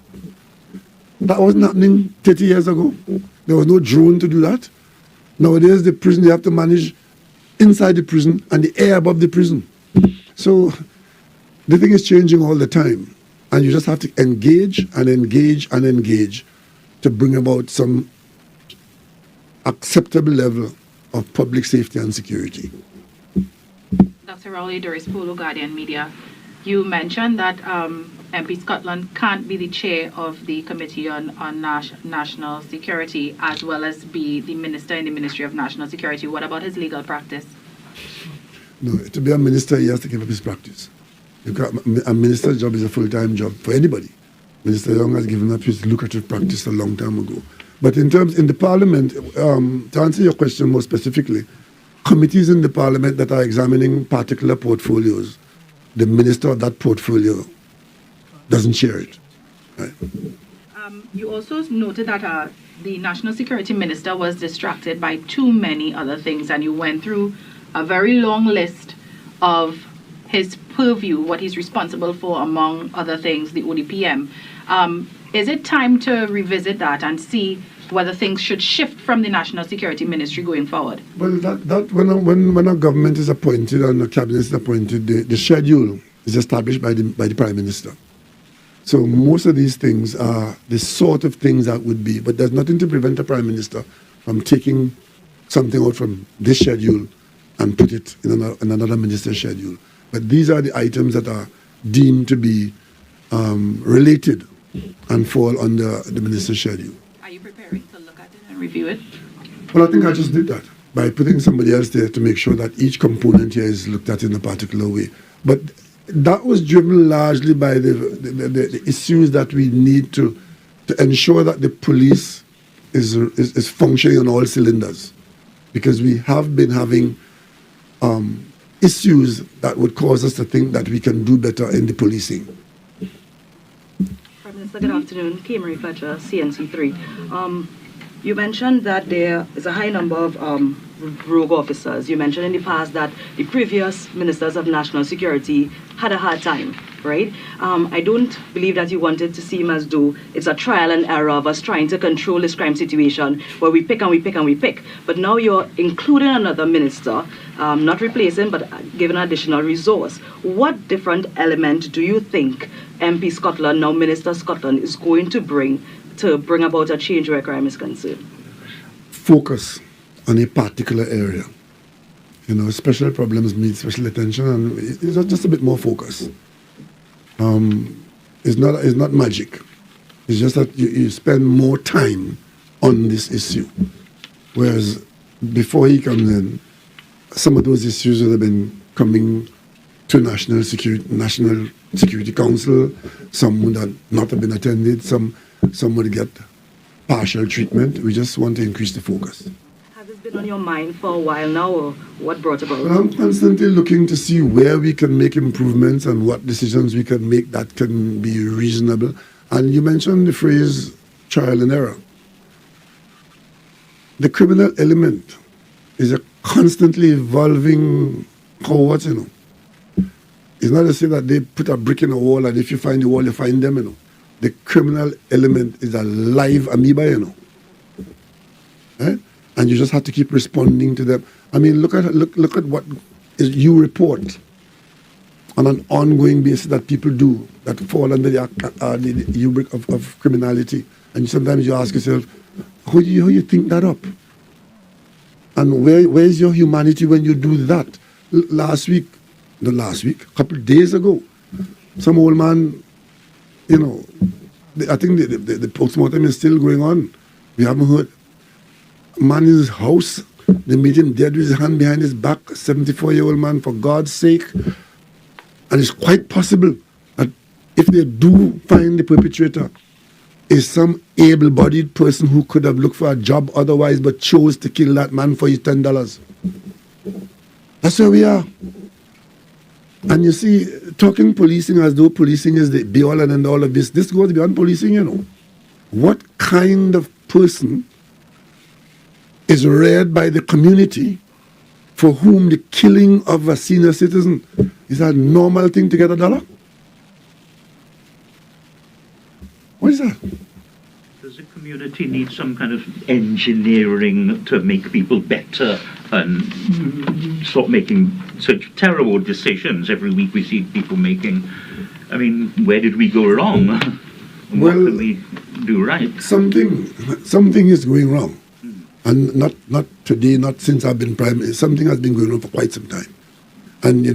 [SPEAKER 1] That wasn't happening 30 years ago. There was no drone to do that. Nowadays, the prison, you have to manage inside the prison and the air above the prison. So the thing is changing all the time. And you just have to engage and engage and engage to bring about some acceptable level of public safety and security.
[SPEAKER 6] Dr. Rowley, Doris Polo, Guardian Media. You mentioned that MP Scotland can't be the chair of the Committee on National Security as well as be the minister in the Ministry of National Security. What about his legal practice?
[SPEAKER 1] No, to be a minister, he has to give up his practice. A minister's job is a full-time job for anybody. Minister Young has given up his lucrative practice a long time ago. But in the Parliament, to answer your question more specifically, committees in the Parliament that are examining particular portfolios, the minister of that portfolio doesn't share it. Right?
[SPEAKER 6] You also noted that the National Security Minister was distracted by too many other things, and you went through a very long list of his purview, what he's responsible for, among other things, the ODPM. Is it time to revisit that and see whether things should shift from the National Security Ministry going forward?
[SPEAKER 1] Well, when a government is appointed and a cabinet is appointed, the schedule is established by the Prime Minister. So most of these things are the sort of things that would be, but there's nothing to prevent the Prime Minister from taking something out from this schedule and put it in another minister's schedule. But these are the items that are deemed to be related and fall under the minister's schedule.
[SPEAKER 6] Are you preparing to look at it and review it?
[SPEAKER 1] Well, I think I just did that by putting somebody else there to make sure that each component here is looked at in a particular way. But that was driven largely by the issues that we need to ensure that the police is functioning on all cylinders, because we have been having issues that would cause us to think that we can do better in the policing.
[SPEAKER 7] Prime Minister, good afternoon. Marie Fletcher, CNC3. You mentioned that there is a high number of rogue officers. You mentioned in the past that the previous ministers of national security had a hard time, right? I don't believe that you wanted to seem as though it's a trial and error of us trying to control this crime situation where we pick and we pick and we pick. But now you're including another minister, not replacing, but giving an additional resource. What different element do you think MP Scotland, now Minister Scotland, is going to bring about a change where crime is concerned?
[SPEAKER 1] Focus on a particular area. You know, special problems need special attention, and it's just a bit more focus. It's not magic. It's just that you spend more time on this issue. Whereas before he comes in, some of those issues would have been coming to National Security Council. Some would not have been attended. Some would get partial treatment. We just want to increase the focus.
[SPEAKER 7] Has this been on your mind for a while now, or what brought about?
[SPEAKER 1] Well, I'm constantly looking to see where we can make improvements and what decisions we can make that can be reasonable. And you mentioned the phrase trial and error. The criminal element is a constantly evolving cohort, you know. It's not to say that they put a brick in a wall and if you find the wall, you find them, you know. The criminal element is a live amoeba, you know. Eh? And you just have to keep responding to them. I mean, look at what is you report on an ongoing basis that people do that fall under the rubric of criminality. And sometimes you ask yourself, how do you think that up? And where is your humanity when you do that? A couple of days ago, some old man, you know, I think the postmortem is still going on. We haven't heard. A man in his house, they made him dead with his hand behind his back, a 74-year-old man, for God's sake. And it's quite possible that if they do find the perpetrator, is some able-bodied person who could have looked for a job otherwise but chose to kill that man for his $10. That's where we are. And you see, talking policing as though policing is the be-all and end-all of this goes beyond policing, you know. What kind of person is reared by the community for whom the killing of a senior citizen is a normal thing to get $1? What is that?
[SPEAKER 5] Does the community need some kind of engineering to make people better and stop making such terrible decisions every week we see people making? I mean, where did we go wrong? What can we do right?
[SPEAKER 1] Something is going wrong. And not today, not since I've been prime minister. Something has been going on for quite some time. And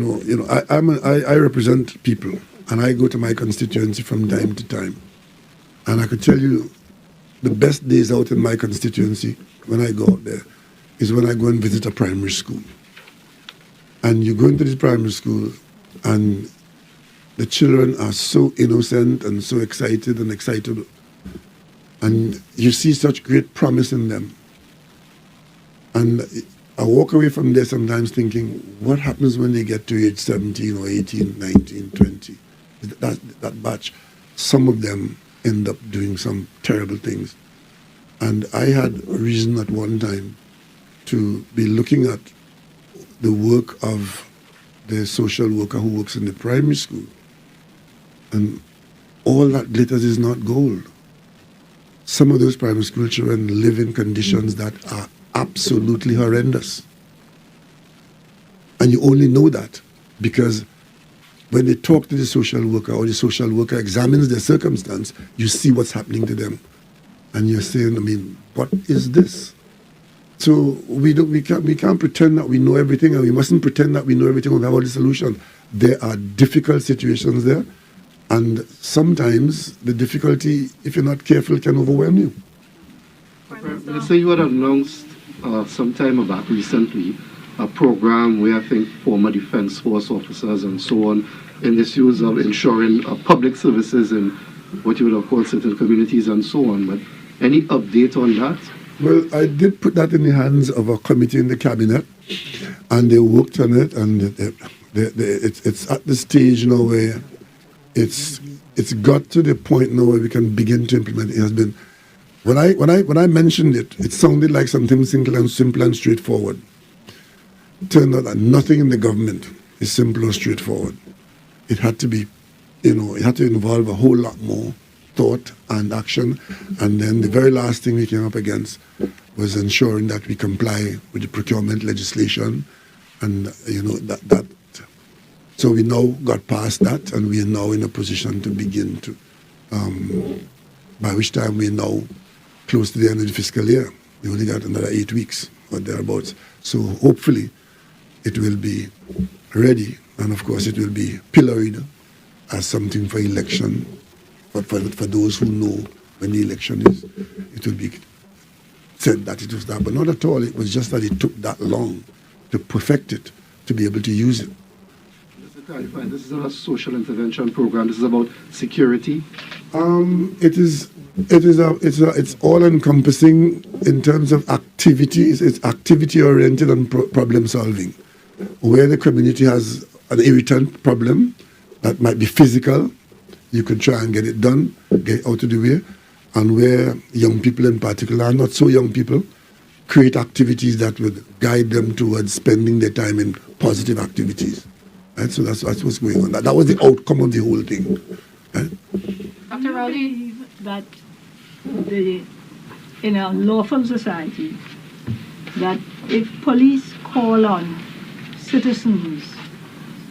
[SPEAKER 1] I represent people, and I go to my constituency from time to time. And I could tell you, the best days out in my constituency when I go out there is when I go and visit a primary school. And you go into this primary school, and the children are so innocent and so excited and excitable, and you see such great promise in them. And I walk away from there sometimes thinking, what happens when they get to age 17 or 18, 19, 20? That batch, some of them end up doing some terrible things. And I had reason at one time to be looking at the work of the social worker who works in the primary school. And all that glitters is not gold. Some of those primary school children live in conditions that are absolutely horrendous. And you only know that because when they talk to the social worker or the social worker examines their circumstance, you see what's happening to them. And you're saying, I mean, what is this? So we can't pretend that we know everything, and we mustn't pretend that we know everything or we have all the solution. There are difficult situations there, and sometimes the difficulty, if you're not careful, can overwhelm you.
[SPEAKER 2] Minister, you had announced some time back recently a program where I think former Defense Force officers and so on in this use of ensuring public services in what you would have called certain communities and so on. But any update on that?
[SPEAKER 1] Well, I did put that in the hands of a committee in the cabinet, and they worked on it, and it's at the stage now where it's got to the point now where we can begin to implement it. It has been. When I mentioned it, it sounded like something simple and straightforward. It turned out that nothing in the government is simple or straightforward. It had to be, it had to involve a whole lot more thought and action. And then the very last thing we came up against was ensuring that we comply with the procurement legislation. And, that. So we now got past that, and we are now in a position to begin to, by which time we are now close to the end of the fiscal year. We only got another 8 weeks or thereabouts. So hopefully it will be ready, and of course it will be pilloried as something for election, for those who know when the election is, it will be said that it was that. But not at all. It was just that it took that long to perfect it, to be able to use it.
[SPEAKER 2] Just to clarify, this is not a social intervention program. This is about security.
[SPEAKER 1] It's all encompassing in terms of activities. It's activity oriented and problem solving. Where the community has an irritant problem that might be physical, you could try and get it done, get it out of the way. And where young people in particular, not so young people, create activities that would guide them towards spending their time in positive activities. Right? So that's what's going on. That was the outcome of the whole thing. Right?
[SPEAKER 6] Dr. Rowley?
[SPEAKER 3] That in a lawful society, that if police call on citizens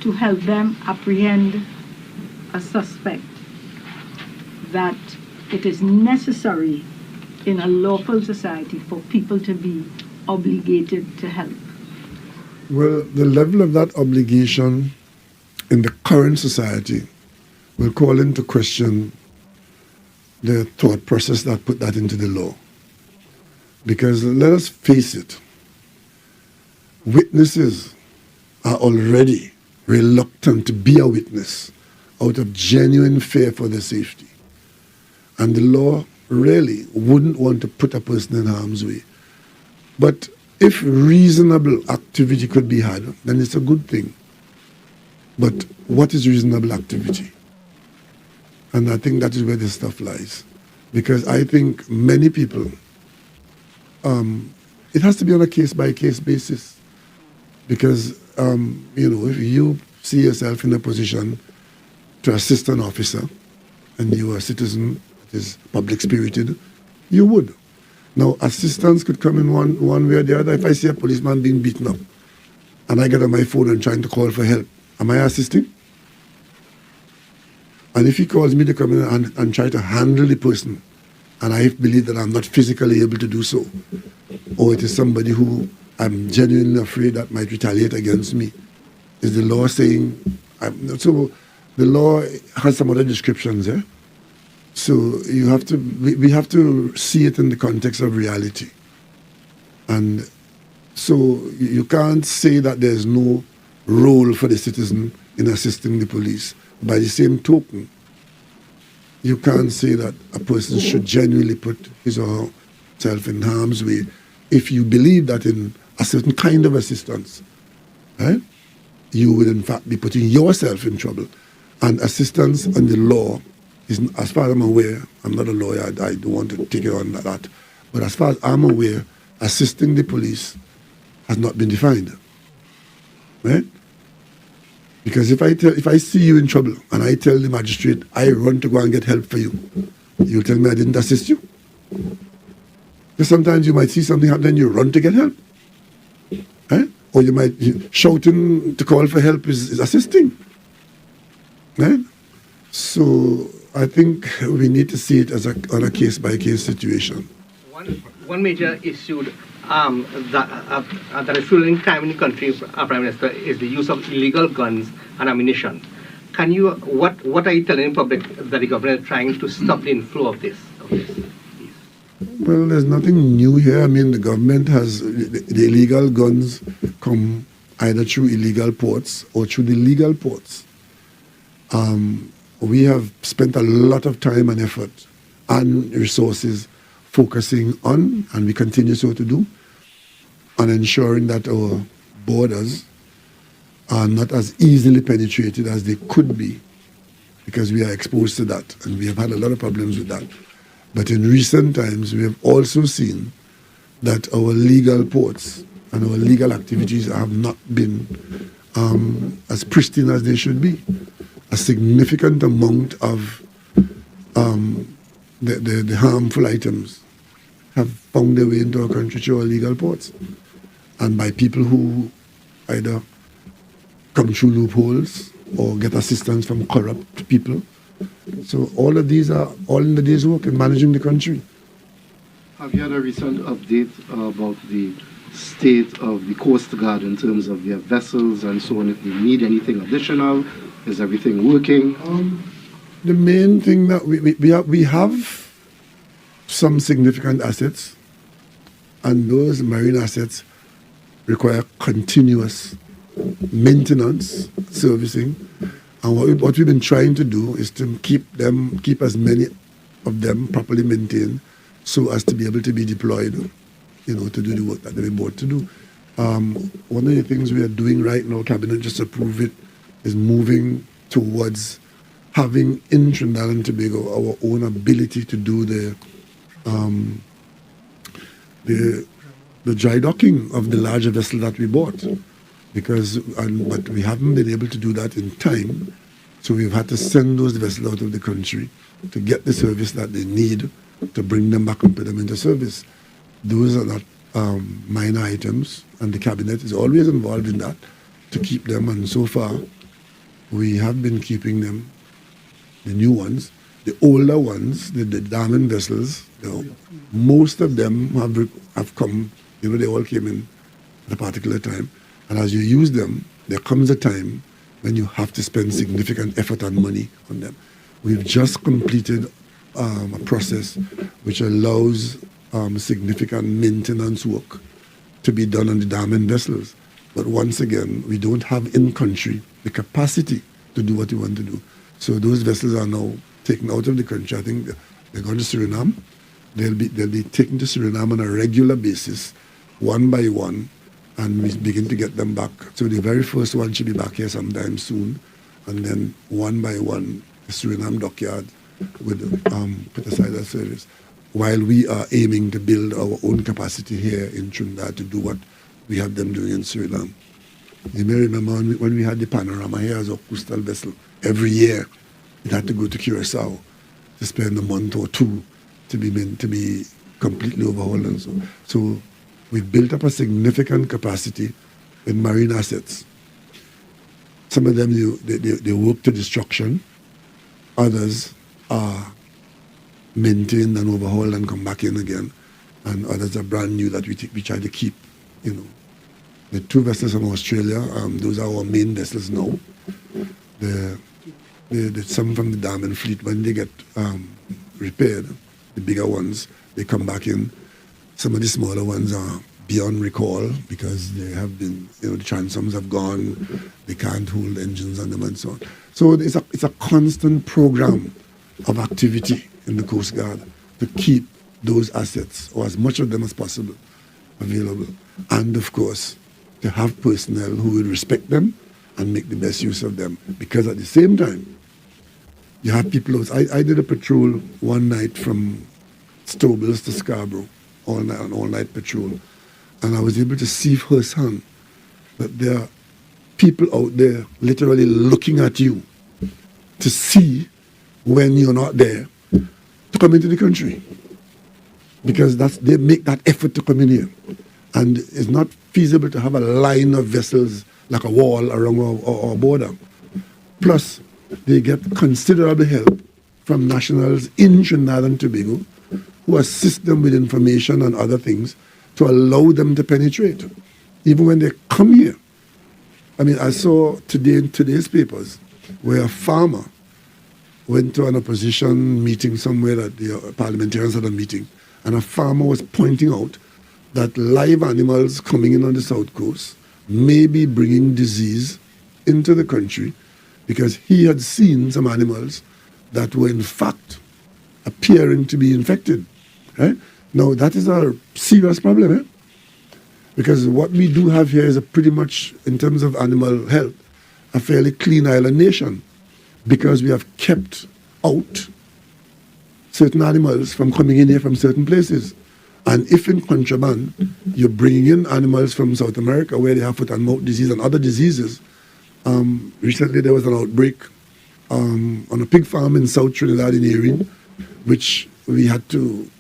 [SPEAKER 3] to help them apprehend a suspect, that it is necessary in a lawful society for people to be obligated to help.
[SPEAKER 1] Well, the level of that obligation in the current society will call into question the thought process that put that into the law. Because let us face it, witnesses are already reluctant to be a witness out of genuine fear for their safety. And the law really wouldn't want to put a person in harm's way. But if reasonable activity could be had, then it's a good thing. But what is reasonable activity? And I think that is where this stuff lies. Because I think many people, it has to be on a case-by-case basis. Because, if you see yourself in a position to assist an officer, and you are a citizen that is public-spirited, you would. Now, assistance could come in one way or the other. If I see a policeman being beaten up, and I get on my phone and trying to call for help, am I assisting? And if he calls me to come in and try to handle the person, and I believe that I'm not physically able to do so, or it is somebody who I'm genuinely afraid that might retaliate against me, is the law saying... So the law has some other descriptions, eh? So we have to see it in the context of reality. And so you can't say that there's no role for the citizen in assisting the police. By the same token, you can't say that a person should genuinely put his or herself in harm's way if you believe that in a certain kind of assistance, right, you would in fact be putting yourself in trouble. And assistance under the law is, as far as I'm aware, I'm not a lawyer, I don't want to take it on like that, but as far as I'm aware, assisting the police has not been defined, right? Because if I see you in trouble and I tell the magistrate, I run to go and get help for you, you'll tell me I didn't assist you? Because sometimes you might see something happen and you run to get help. Right? Or you might, shouting to call for help is assisting. Right? So I think we need to see it as on a case-by-case situation.
[SPEAKER 4] One major issue that is fueling crime in the country, Prime Minister, is the use of illegal guns and ammunition. What are you telling the public that the government is trying to stop the inflow of this?
[SPEAKER 1] Well, there's nothing new here. I mean, the government has the illegal guns come either through illegal ports or through the legal ports. We have spent a lot of time and effort and resources focusing on, and we continue so to do, on ensuring that our borders are not as easily penetrated as they could be, because we are exposed to that, and we have had a lot of problems with that. But in recent times, we have also seen that our legal ports and our legal activities have not been as pristine as they should be. A significant amount of the harmful items have found their way into our country through our legal ports, and by people who either come through loopholes or get assistance from corrupt people. So all of these are all in the day's work in managing the country.
[SPEAKER 2] Have you had a recent update about the state of the Coast Guard in terms of their vessels and so on, if they need anything additional, Is everything working?
[SPEAKER 1] The main thing that we have some significant assets, and those marine assets require continuous maintenance, servicing. And what we've been trying to do is to keep as many of them properly maintained, so as to be able to be deployed, to do the work that they've been brought to do. One of the things we are doing right now, Cabinet just approved it, is moving towards having in Trinidad and Tobago our own ability to do the dry docking of the larger vessel that we bought, but we haven't been able to do that in time, so we've had to send those vessels out of the country to get the service that they need to bring them back and put them into service. Those are not minor items, and the Cabinet is always involved in that to keep them, and so far we have been keeping them, the new ones. The older ones, the diamond vessels, most of them have come, they all came in at a particular time. And as you use them, there comes a time when you have to spend significant effort and money on them. We've just completed a process which allows significant maintenance work to be done on the diamond vessels. But once again, we don't have in country the capacity to do what we want to do. So those vessels are now taken out of the country. I think they're going to Suriname. They'll be taken to Suriname on a regular basis, one by one, and we begin to get them back. So the very first one should be back here sometime soon, and then one by one, the Suriname dockyard will put aside that service, while we are aiming to build our own capacity here in Trinidad to do what we have them doing in Suriname. You may remember when we had the Panorama here as a coastal vessel, every year it had to go to Curacao to spend a month or two to be completely overhauled and so we've built up a significant capacity in marine assets. Some of them they work to destruction, others are maintained and overhauled and come back in again, and others are brand new that we try to keep. The two vessels from Australia, those are our main vessels now. Some from the diamond fleet, when they get repaired, the bigger ones, they come back in. Some of the smaller ones are beyond recall because they have been, the transoms have gone, they can't hold engines on them and so on. So it's a constant program of activity in the Coast Guard to keep those assets, or as much of them as possible, available. And of course, to have personnel who will respect them and make the best use of them. Because at the same time, you have people. I did a patrol one night from Stobels to Scarborough, an all-night patrol, and I was able to see firsthand that there are people out there literally looking at you to see when you're not there to come into the country, because they make that effort to come in here, and it's not feasible to have a line of vessels like a wall around our border. Plus, they get considerable help from nationals in Trinidad and Tobago who assist them with information and other things to allow them to penetrate, even when they come here. I mean, I saw today in today's papers where a farmer went to an opposition meeting somewhere that the parliamentarians had a meeting, and a farmer was pointing out that live animals coming in on the south coast may be bringing disease into the country, because he had seen some animals that were in fact appearing to be infected. Right? Now that is a serious problem, because what we do have here is a pretty much, in terms of animal health, a fairly clean island nation, because we have kept out certain animals from coming in here from certain places. And if in contraband you're bringing in animals from South America where they have foot and mouth disease and other diseases, recently there was an outbreak on a pig farm in South Trinidad in I.A.N, which we had to,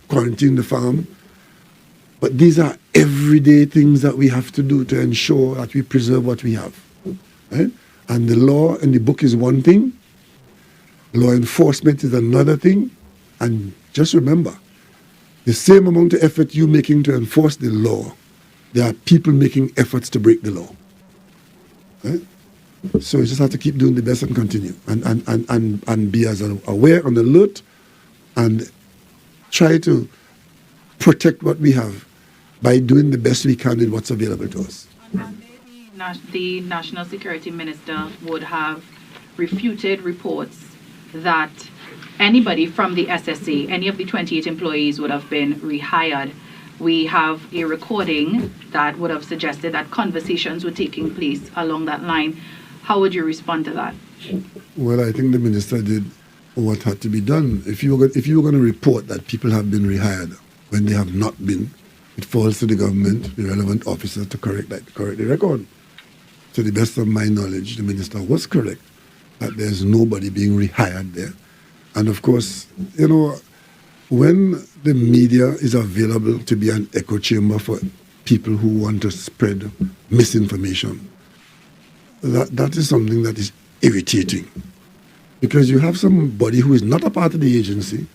[SPEAKER 1] quarantine the farm. But these are everyday things that we have to do to ensure that we preserve what we have. Right? And the law in the book is one thing, law enforcement is another thing, and just remember, the same amount of effort you're making to enforce the law, there are people making efforts to break the law. Right? So you just have to keep doing the best and continue, and be as aware and alert, and try to protect what we have by doing the best we can with what's available to us.
[SPEAKER 6] The National Security Minister would have refuted reports that anybody from the SSA, any of the 28 employees, would have been rehired. We have a recording that would have suggested that conversations were taking place along that line. How would you respond to that?
[SPEAKER 1] Well, I think the minister did what had to be done. If you were going to report that people have been rehired when they have not been, it falls to the government, the relevant officer, to correct the record. To the best of my knowledge, the minister was correct that there's nobody being rehired there. And of course, when the media is available to be an echo chamber for people who want to spread misinformation, that is something that is irritating. Because you have somebody who is not a part of the agency,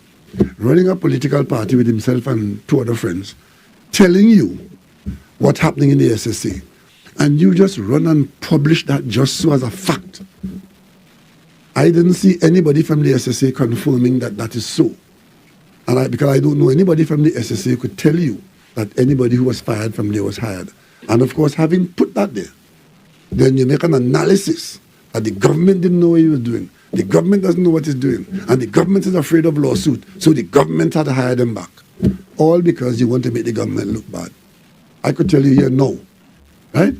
[SPEAKER 1] running a political party with himself and two other friends, telling you what's happening in the SSA, and you just run and publish that just so as a fact. I didn't see anybody from the SSA confirming that that is so. And because I don't know anybody from the SSA who could tell you that anybody who was fired from there was hired. And of course, having put that there, then you make an analysis that the government didn't know what he was doing. The government doesn't know what it's doing. And the government is afraid of lawsuit. So the government had to hire them back. All because you want to make the government look bad. I could tell you here no. Right?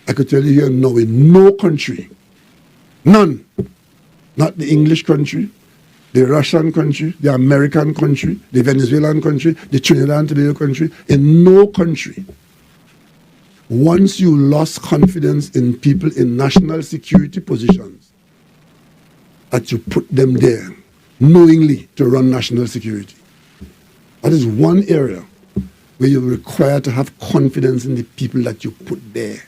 [SPEAKER 1] I could tell you here no, in no country, none, not the English country, the Russian country, the American country, the Venezuelan country, the Trinidad and Tobago country, in no country, once you lost confidence in people in national security positions, that you put them there knowingly to run national security. That is one area where you're required to have confidence in the people that you put there.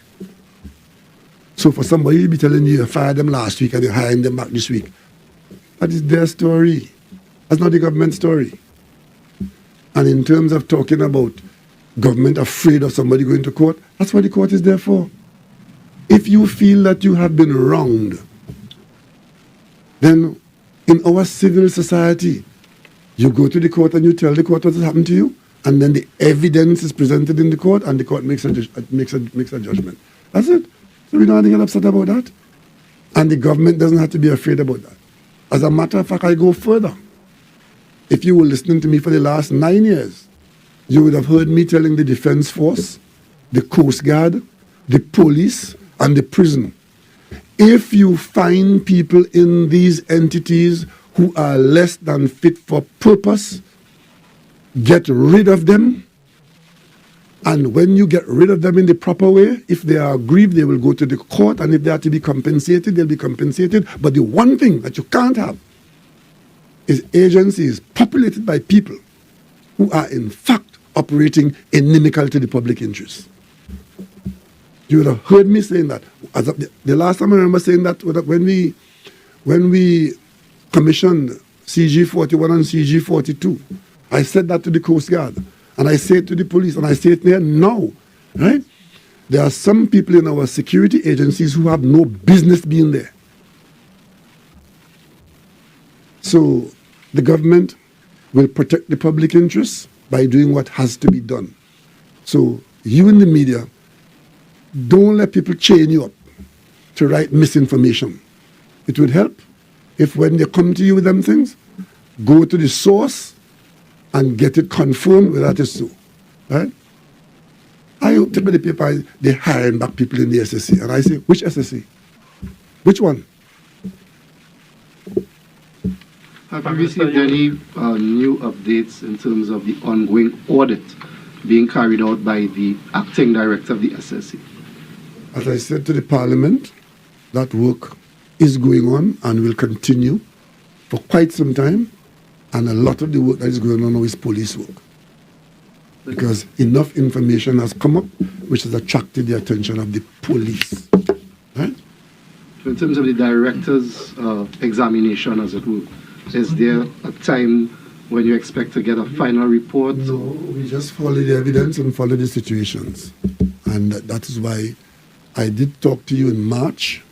[SPEAKER 1] So for somebody to be telling you fired them last week and you're hiring them back this week, that is their story. That's not the government story. And in terms of talking about government afraid of somebody going to court, that's what the court is there for. If you feel that you have been wronged, then in our civil society, you go to the court and you tell the court what has happened to you, and then the evidence is presented in the court, and the court makes a judgment. That's it. So we don't have to get upset about that. And the government doesn't have to be afraid about that. As a matter of fact, I go further. If you were listening to me for the last 9 years, you would have heard me telling the Defense Force, the Coast Guard, the police, and the prison, if you find people in these entities who are less than fit for purpose, get rid of them. And when you get rid of them in the proper way, if they are aggrieved, they will go to the court, and if they are to be compensated, they'll be compensated. But the one thing that you can't have is agencies populated by people who are in fact operating inimical to the public interest. You would have heard me saying that. The last time I remember saying that when we commissioned CG 41 and CG 42, I said that to the Coast Guard, and I say it to the police, and I say it there now, right? There are some people in our security agencies who have no business being there. So the government will protect the public interest by doing what has to be done. So you in the media, don't let people chain you up to write misinformation. It would help if when they come to you with them things, go to the source and get it confirmed whether that is so. Right? I tell the paper, they're hiring back people in the SSA. And I say, which SSA? Which one?
[SPEAKER 2] Have you received any new updates in terms of the ongoing audit being carried out by the acting director of the SSA?
[SPEAKER 1] As I said to the Parliament, that work is going on and will continue for quite some time. And a lot of the work that is going on now is police work. Because enough information has come up which has attracted the attention of the police. Right?
[SPEAKER 2] In terms of the director's examination, as it were, is there a time when you expect to get a final report?
[SPEAKER 1] No, we just follow the evidence and follow the situations. And that is why I did talk to you in March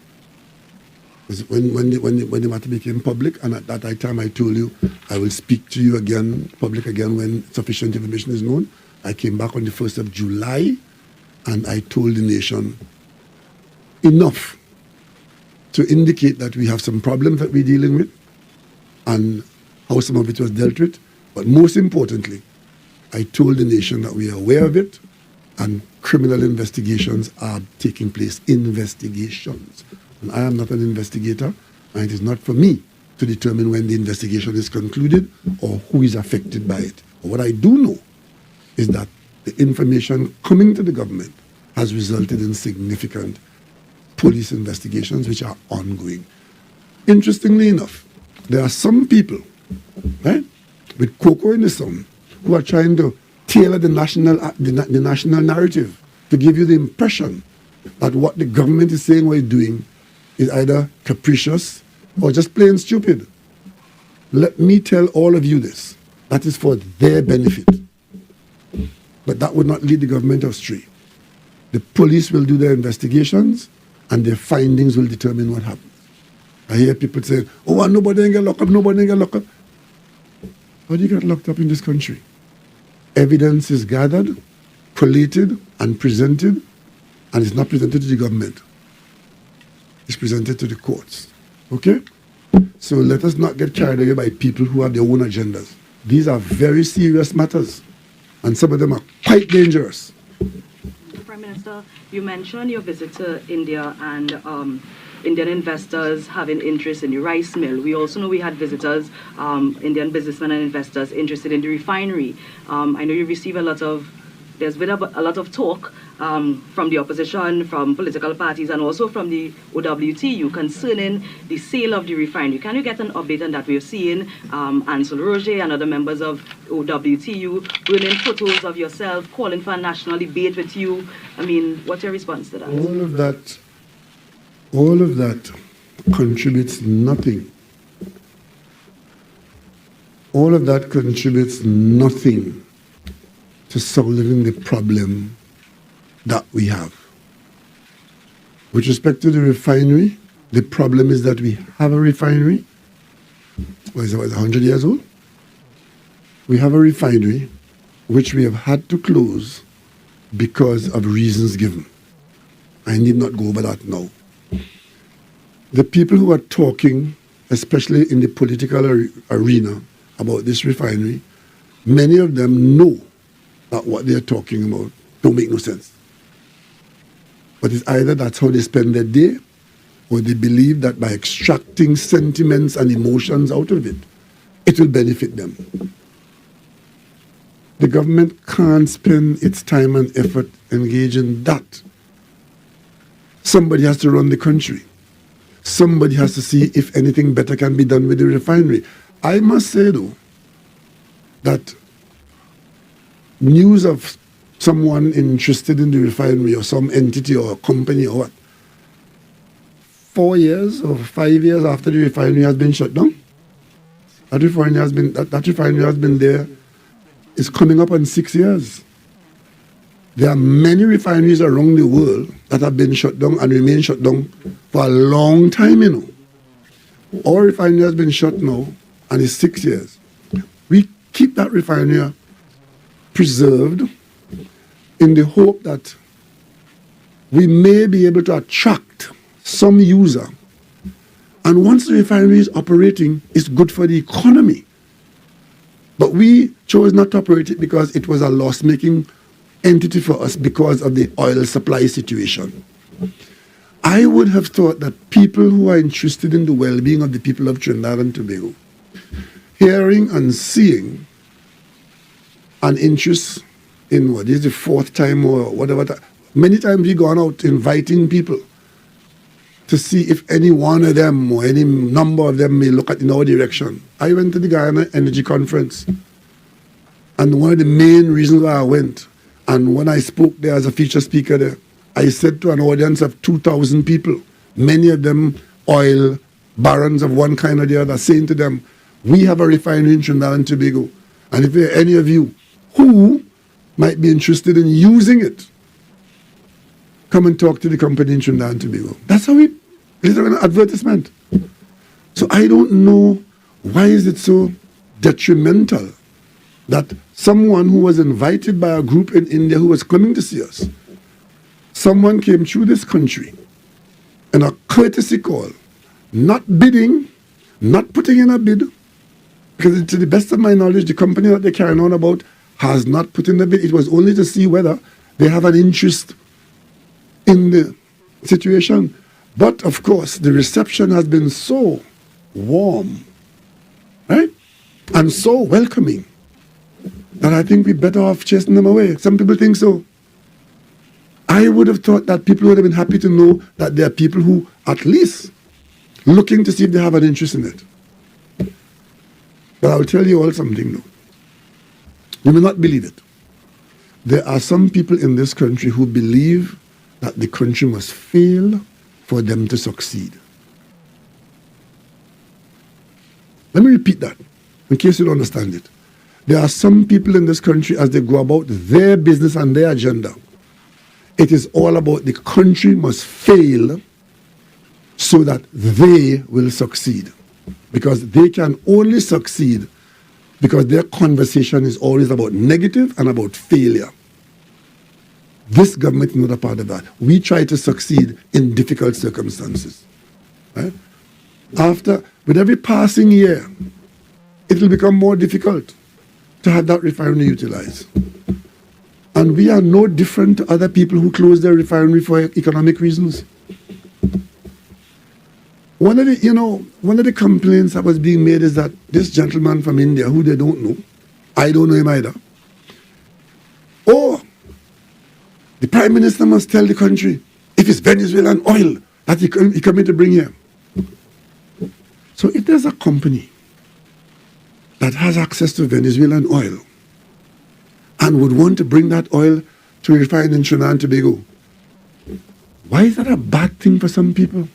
[SPEAKER 1] When the matter became public, and at that time I told you I will speak to you again, public again, when sufficient information is known. I came back on the 1st of July, and I told the nation enough to indicate that we have some problems that we're dealing with and how some of it was dealt with. But most importantly, I told the nation that we are aware of it and criminal investigations are taking place. Investigations. And I am not an investigator, and it is not for me to determine when the investigation is concluded or who is affected by it. But what I do know is that the information coming to the government has resulted in significant police investigations which are ongoing. Interestingly enough, there are some people, right, with cocoa in the sun who are trying to tailor the national narrative to give you the impression that what the government is saying or doing is either capricious or just plain stupid. Let me tell all of you this. That is for their benefit. But that would not lead the government astray. The police will do their investigations and their findings will determine what happens. I hear people saying, oh, nobody ain't get locked up, nobody ain't get locked up. How do you get locked up in this country? Evidence is gathered, collated, and presented, and it's not presented to the government. It's presented to the courts. Okay? So let us not get carried away by people who have their own agendas. These are very serious matters, and some of them are quite dangerous.
[SPEAKER 7] Prime Minister, you mentioned your visit to India and Indian investors having interest in the rice mill. We also know we had visitors, Indian businessmen and investors interested in the refinery. I know you receive there's been a lot of talk from the opposition, from political parties, and also from the OWTU concerning the sale of the refinery. Can you get an update on that? We're seeing Ansel Roger and other members of OWTU bringing photos of yourself, calling for a national debate with you. I mean, what's your response to that?
[SPEAKER 1] All of that contributes nothing. All of that contributes nothing to solving the problem that we have. With respect to the refinery, the problem is that we have a refinery. What is it, 100 years old? We have a refinery which we have had to close because of reasons given. I need not go over that now. The people who are talking, especially in the political arena, about this refinery, many of them know that what they're talking about don't make no sense. But it's either that's how they spend their day, or they believe that by extracting sentiments and emotions out of it, it will benefit them. The government can't spend its time and effort engaging that. Somebody has to run the country. Somebody has to see if anything better can be done with the refinery. I must say, though, that news of someone interested in the refinery or some entity or a company or what, 4 years or 5 years after the refinery has been shut down, that refinery has been there, is coming up on 6 years. There are many refineries around the world that have been shut down and remain shut down for a long time, you know. Our refinery has been shut now and it's 6 years. We keep that refinery preserved in the hope that we may be able to attract some user. And once the refinery is operating, it's good for the economy. But we chose not to operate it because it was a loss-making entity for us because of the oil supply situation. I would have thought that people who are interested in the well-being of the people of Trinidad and Tobago, hearing and seeing an interest in what is the fourth time or whatever, many times we've gone out inviting people to see if any one of them or any number of them may look at in our direction. I went to the Guyana Energy Conference, and one of the main reasons why I went, and when I spoke there as a feature speaker there, I said to an audience of 2,000 people, many of them oil barons of one kind or the other, saying to them, we have a refinery in Trinidad and Tobago, and if there are any of you who might be interested in using it, come and talk to the company in Trinidad and Tobago. That's how we It is an advertisement. So I don't know why is it so detrimental that someone who was invited by a group in India who was coming to see us, someone came through this country in a courtesy call, not bidding, not putting in a bid, because to the best of my knowledge, the company that they're carrying on about has not put in the bid. It was only to see whether they have an interest in the situation. But of course, the reception has been so warm, right? And so welcoming that I think we're better off chasing them away. Some people think so. I would have thought that people would have been happy to know that there are people who at least looking to see if they have an interest in it. But I'll tell you all something though. You may not believe it. There are some people in this country who believe that the country must fail for them to succeed. Let me repeat that, in case you don't understand it. There are some people in this country, as they go about their business and their agenda, it is all about the country must fail so that they will succeed. Because they can only succeed because their conversation is always about negative and about failure. This government is not a part of that. We try to succeed in difficult circumstances. Right? With every passing year, it will become more difficult to have that refinery utilized. And we are no different to other people who close their refinery for economic reasons. One of the complaints that was being made is that this gentleman from India, who they don't know, I don't know him either, the Prime Minister must tell the country if it's Venezuelan oil that he coming to bring here. So if there's a company that has access to Venezuelan oil and would want to bring that oil to refine in Trinidad and Tobago, why is that a bad thing for some people?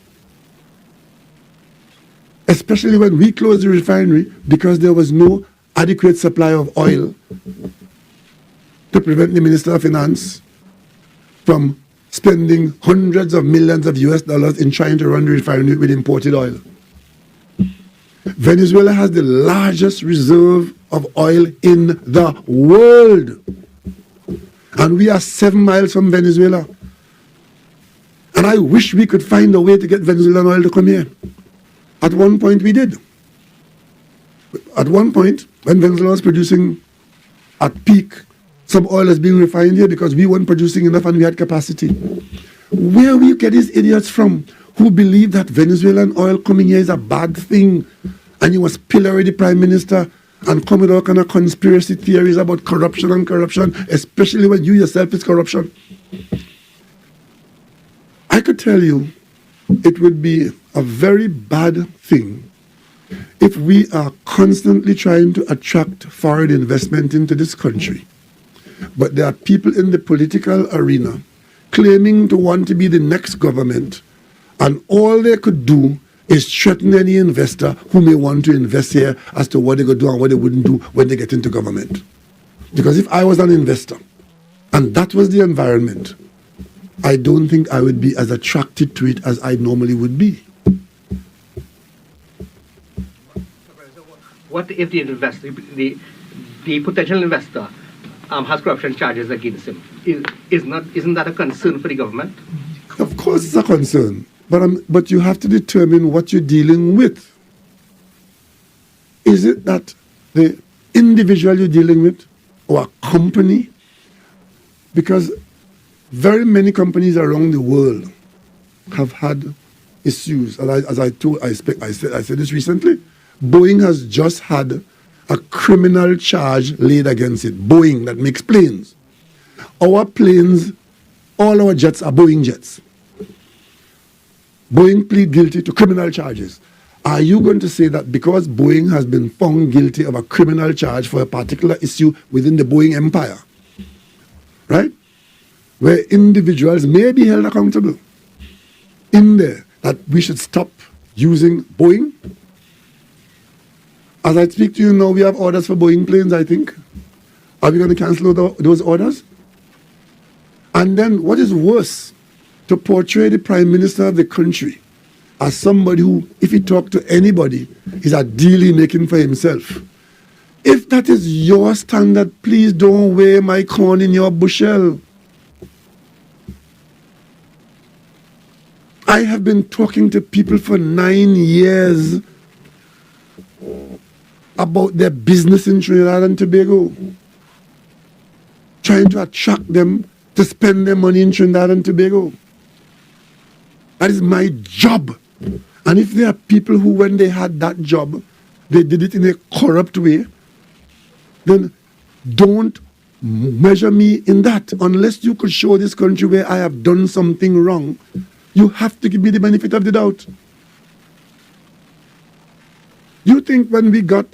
[SPEAKER 1] Especially when we closed the refinery because there was no adequate supply of oil to prevent the Minister of Finance from spending hundreds of millions of US dollars in trying to run the refinery with imported oil. Venezuela has the largest reserve of oil in the world. And we are 7 miles from Venezuela. And I wish we could find a way to get Venezuelan oil to come here. At one point we did. At one point, when Venezuela was producing at peak, some oil is being refined here because we weren't producing enough and we had capacity. Where we get these idiots from who believe that Venezuelan oil coming here is a bad thing and you must pillory the Prime Minister and come with all kind of conspiracy theories about corruption, especially when you yourself is corruption. I could tell you it would be a very bad thing if we are constantly trying to attract foreign investment into this country, but there are people in the political arena claiming to want to be the next government, and all they could do is threaten any investor who may want to invest here as to what they could do and what they wouldn't do when they get into government. Because if I was an investor and that was the environment, I don't think I would be as attracted to it as I normally would be.
[SPEAKER 4] What if the investor, the potential investor has corruption charges against him? Isn't that a concern for the government?
[SPEAKER 1] Of course it's a concern, but you have to determine what you're dealing with. Is it that the individual you're dealing with or a company? Because very many companies around the world have had issues. And I said this recently. Boeing has just had a criminal charge laid against it. Boeing, that makes planes. Our planes, all our jets are Boeing jets. Boeing plead guilty to criminal charges. Are you going to say that because Boeing has been found guilty of a criminal charge for a particular issue within the Boeing empire, right, where individuals may be held accountable in there, that we should stop using Boeing? As I speak to you now, we have orders for Boeing planes, I think. Are we going to cancel those orders? And then what is worse, to portray the Prime Minister of the country as somebody who, if he talk to anybody, is a deal he making for himself. If that is your standard, please don't weigh my corn in your bushel. I have been talking to people for 9 years about their business in Trinidad and Tobago, trying to attract them to spend their money in Trinidad and Tobago. That is my job. And if there are people who, when they had that job, they did it in a corrupt way, then don't measure me in that. Unless you could show this country where I have done something wrong, you have to give me the benefit of the doubt. You think when we got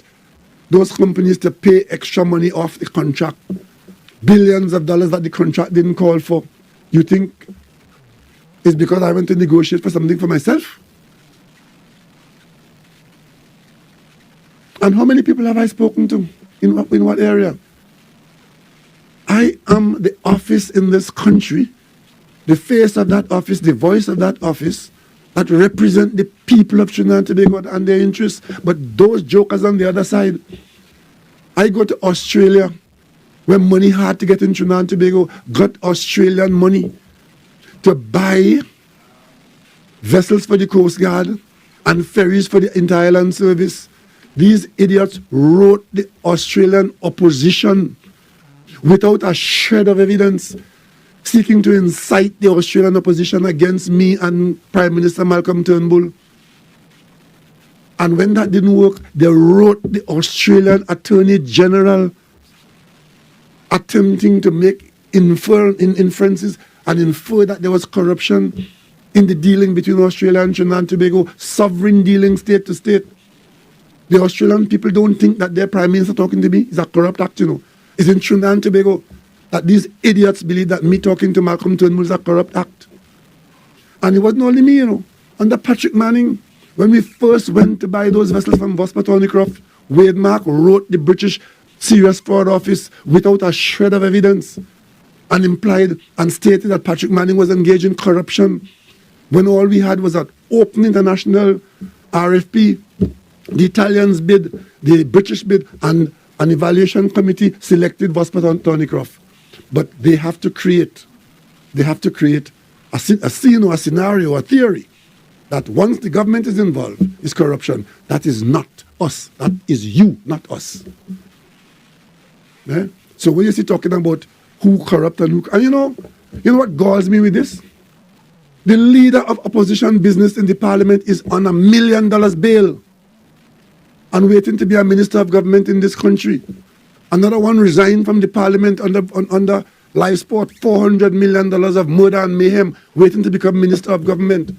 [SPEAKER 1] those companies to pay extra money off the contract, billions of dollars that the contract didn't call for, you think it's because I went to negotiate for something for myself? And how many people have I spoken to? In what area? I am the office in this country, the face of that office, the voice of that office, that represent the people of Trinidad and Tobago and their interests. But those jokers on the other side, I go to Australia, where money hard to get in Trinidad and Tobago, got Australian money to buy vessels for the Coast Guard and ferries for the Inter-Island Service. These idiots wrote the Australian opposition without a shred of evidence, seeking to incite the Australian opposition against me and Prime Minister Malcolm Turnbull. And when that didn't work, they wrote the Australian Attorney General, attempting to make inferences and infer that there was corruption in the dealing between Australia and Trinidad and Tobago, sovereign dealing state to state. The Australian people don't think that their Prime Minister talking to me is a corrupt act, you know. It's in Trinidad and Tobago that these idiots believe that me talking to Malcolm Turnbull is a corrupt act. And it wasn't only me, you know. Under Patrick Manning, when we first went to buy those vessels from Vosper Thornycroft, Wade Mark wrote the British Serious Fraud Office without a shred of evidence and implied and stated that Patrick Manning was engaged in corruption when all we had was an open international RFP. The Italians bid, the British bid, and an evaluation committee selected Vosper Thornycroft. But they have to create a scene or a scenario, a theory, that once the government is involved, is corruption. That is not us. That is you, not us. Yeah? So when you see talking about who corrupt and who... And you know what galls me with this? The leader of opposition business in the parliament is on $1 million bail and waiting to be a minister of government in this country. Another one resigned from the parliament under live sport, $400 million of murder and mayhem, waiting to become minister of government.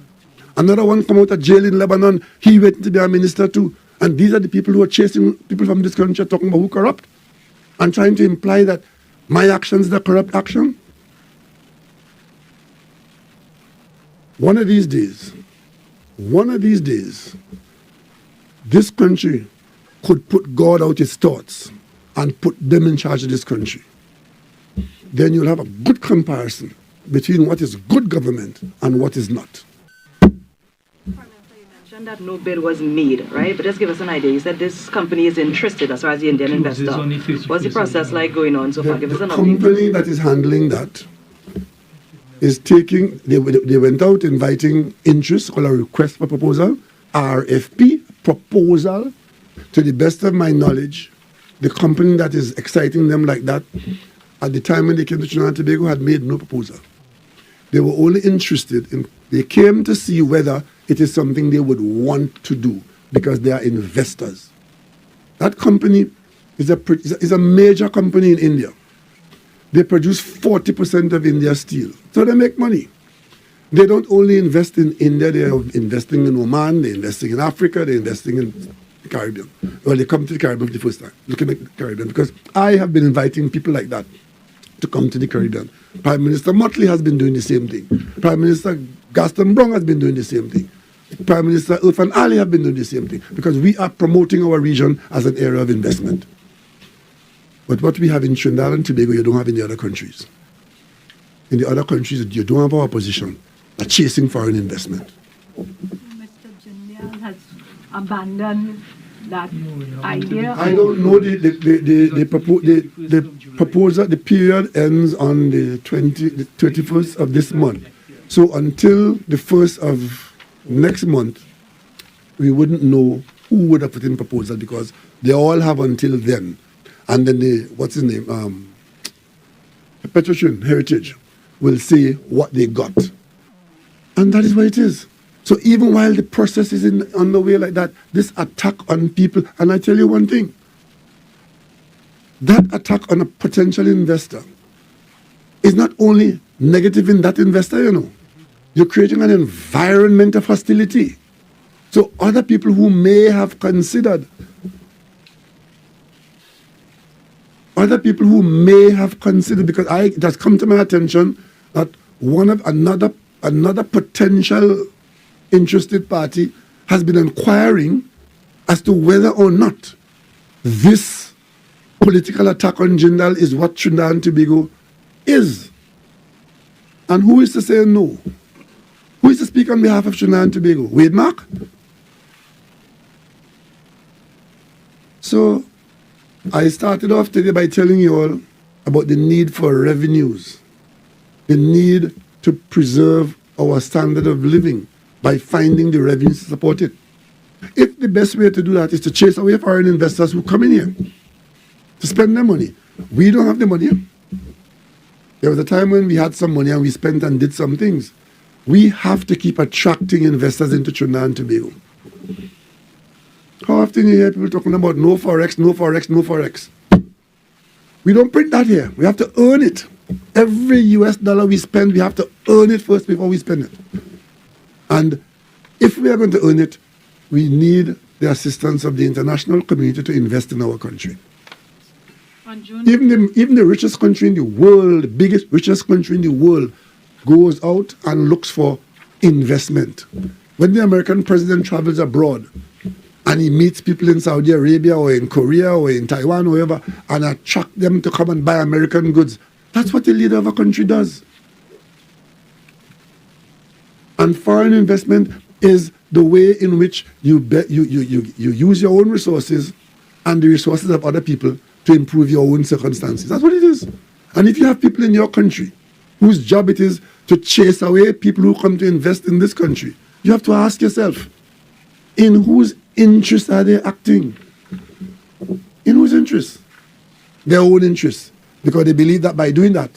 [SPEAKER 1] Another one come out of jail in Lebanon, he waiting to be a minister too. And these are the people who are chasing people from this country, talking about who corrupt, and trying to imply that my actions is a corrupt action. One of these days, this country could put God out his thoughts and put them in charge of this country. Then you'll have a good comparison between what is good government and what is not.
[SPEAKER 7] You mentioned that no bid was made, right? But just give us an idea. You said this company is interested as far as the Indian investor. What's the process like going on so far? Give us an
[SPEAKER 1] update. The company that is handling that is taking, they went out inviting interest, called a request for proposal, RFP, proposal. To the best of my knowledge, the company that is exciting them like that, at the time when they came to Trinidad and Tobago, had made no proposal. They were only interested in, they came to see whether it is something they would want to do because they are investors. That company is a major company in India. They produce 40% of India's steel, so they make money. They don't only invest in India, they are investing in Oman, they're investing in Africa, they're investing in the Caribbean. Well, they come to the Caribbean for the first time, looking at the Caribbean, because I have been inviting people like that to come to the Caribbean. Prime Minister Motley has been doing the same thing. Prime Minister Gaston Brong has been doing the same thing. Prime Minister Ian Alleyne have been doing the same thing, because we are promoting our region as an area of investment. But what we have in Trinidad and Tobago, you don't have in the other countries. In the other countries, you don't have our opposition are chasing foreign investment.
[SPEAKER 3] abandon that idea?
[SPEAKER 1] I don't know. The proposal, the period ends on the 31st of this month. So until the 1st of next month, we wouldn't know who would have put in proposal because they all have until then. And then what's his name? The Petrotrin Heritage will say what they got. And that is what it is. So even while the process is on the way like that, this attack on people, and I tell you one thing, that attack on a potential investor is not only negative in that investor, you know. You're creating an environment of hostility. So other people who may have considered, because it has come to my attention that another potential interested party has been inquiring as to whether or not this political attack on Jindal is what Trinidad and Tobago is. And who is to say no? Who is to speak on behalf of Trinidad and Tobago? Wade Mark? So I started off today by telling you all about the need for revenues, the need to preserve our standard of living by finding the revenues to support it. If the best way to do that is to chase away foreign investors who come in here to spend their money, we don't have the money. There was a time when we had some money and we spent and did some things. We have to keep attracting investors into Trinidad and Tobago. How often you hear people talking about no forex, no forex, no forex? We don't print that here. We have to earn it. Every US dollar we spend, we have to earn it first before we spend it. And if we are going to earn it, we need the assistance of the international community to invest in our country. Even the richest country in the world, the biggest, richest country in the world, goes out and looks for investment. When the American president travels abroad and he meets people in Saudi Arabia or in Korea or in Taiwan or wherever and attract them to come and buy American goods, that's what the leader of a country does. And foreign investment is the way in which you use your own resources and the resources of other people to improve your own circumstances. That's what it is. And if you have people in your country whose job it is to chase away people who come to invest in this country, you have to ask yourself, in whose interest are they acting? In whose interest? Their own interest. Because they believe that by doing that,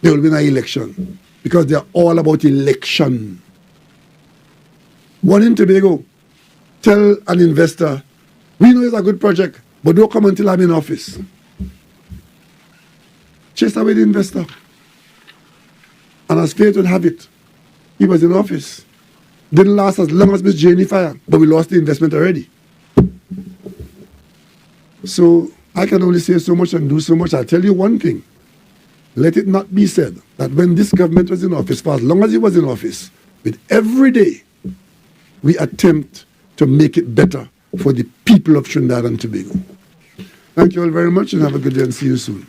[SPEAKER 1] they will win an election. Because they're all about election. One in Tobago, tell an investor, we know it's a good project, but don't come until I'm in office. Chase away the investor. And as fate would have it, he was in office. Didn't last as long as Miss Janie Fire, but we lost the investment already. So I can only say so much and do so much. I'll tell you one thing. Let it not be said that when this government was in office, for as long as it was in office, with every day, we attempt to make it better for the people of Trinidad and Tobago. Thank you all very much and have a good day and see you soon.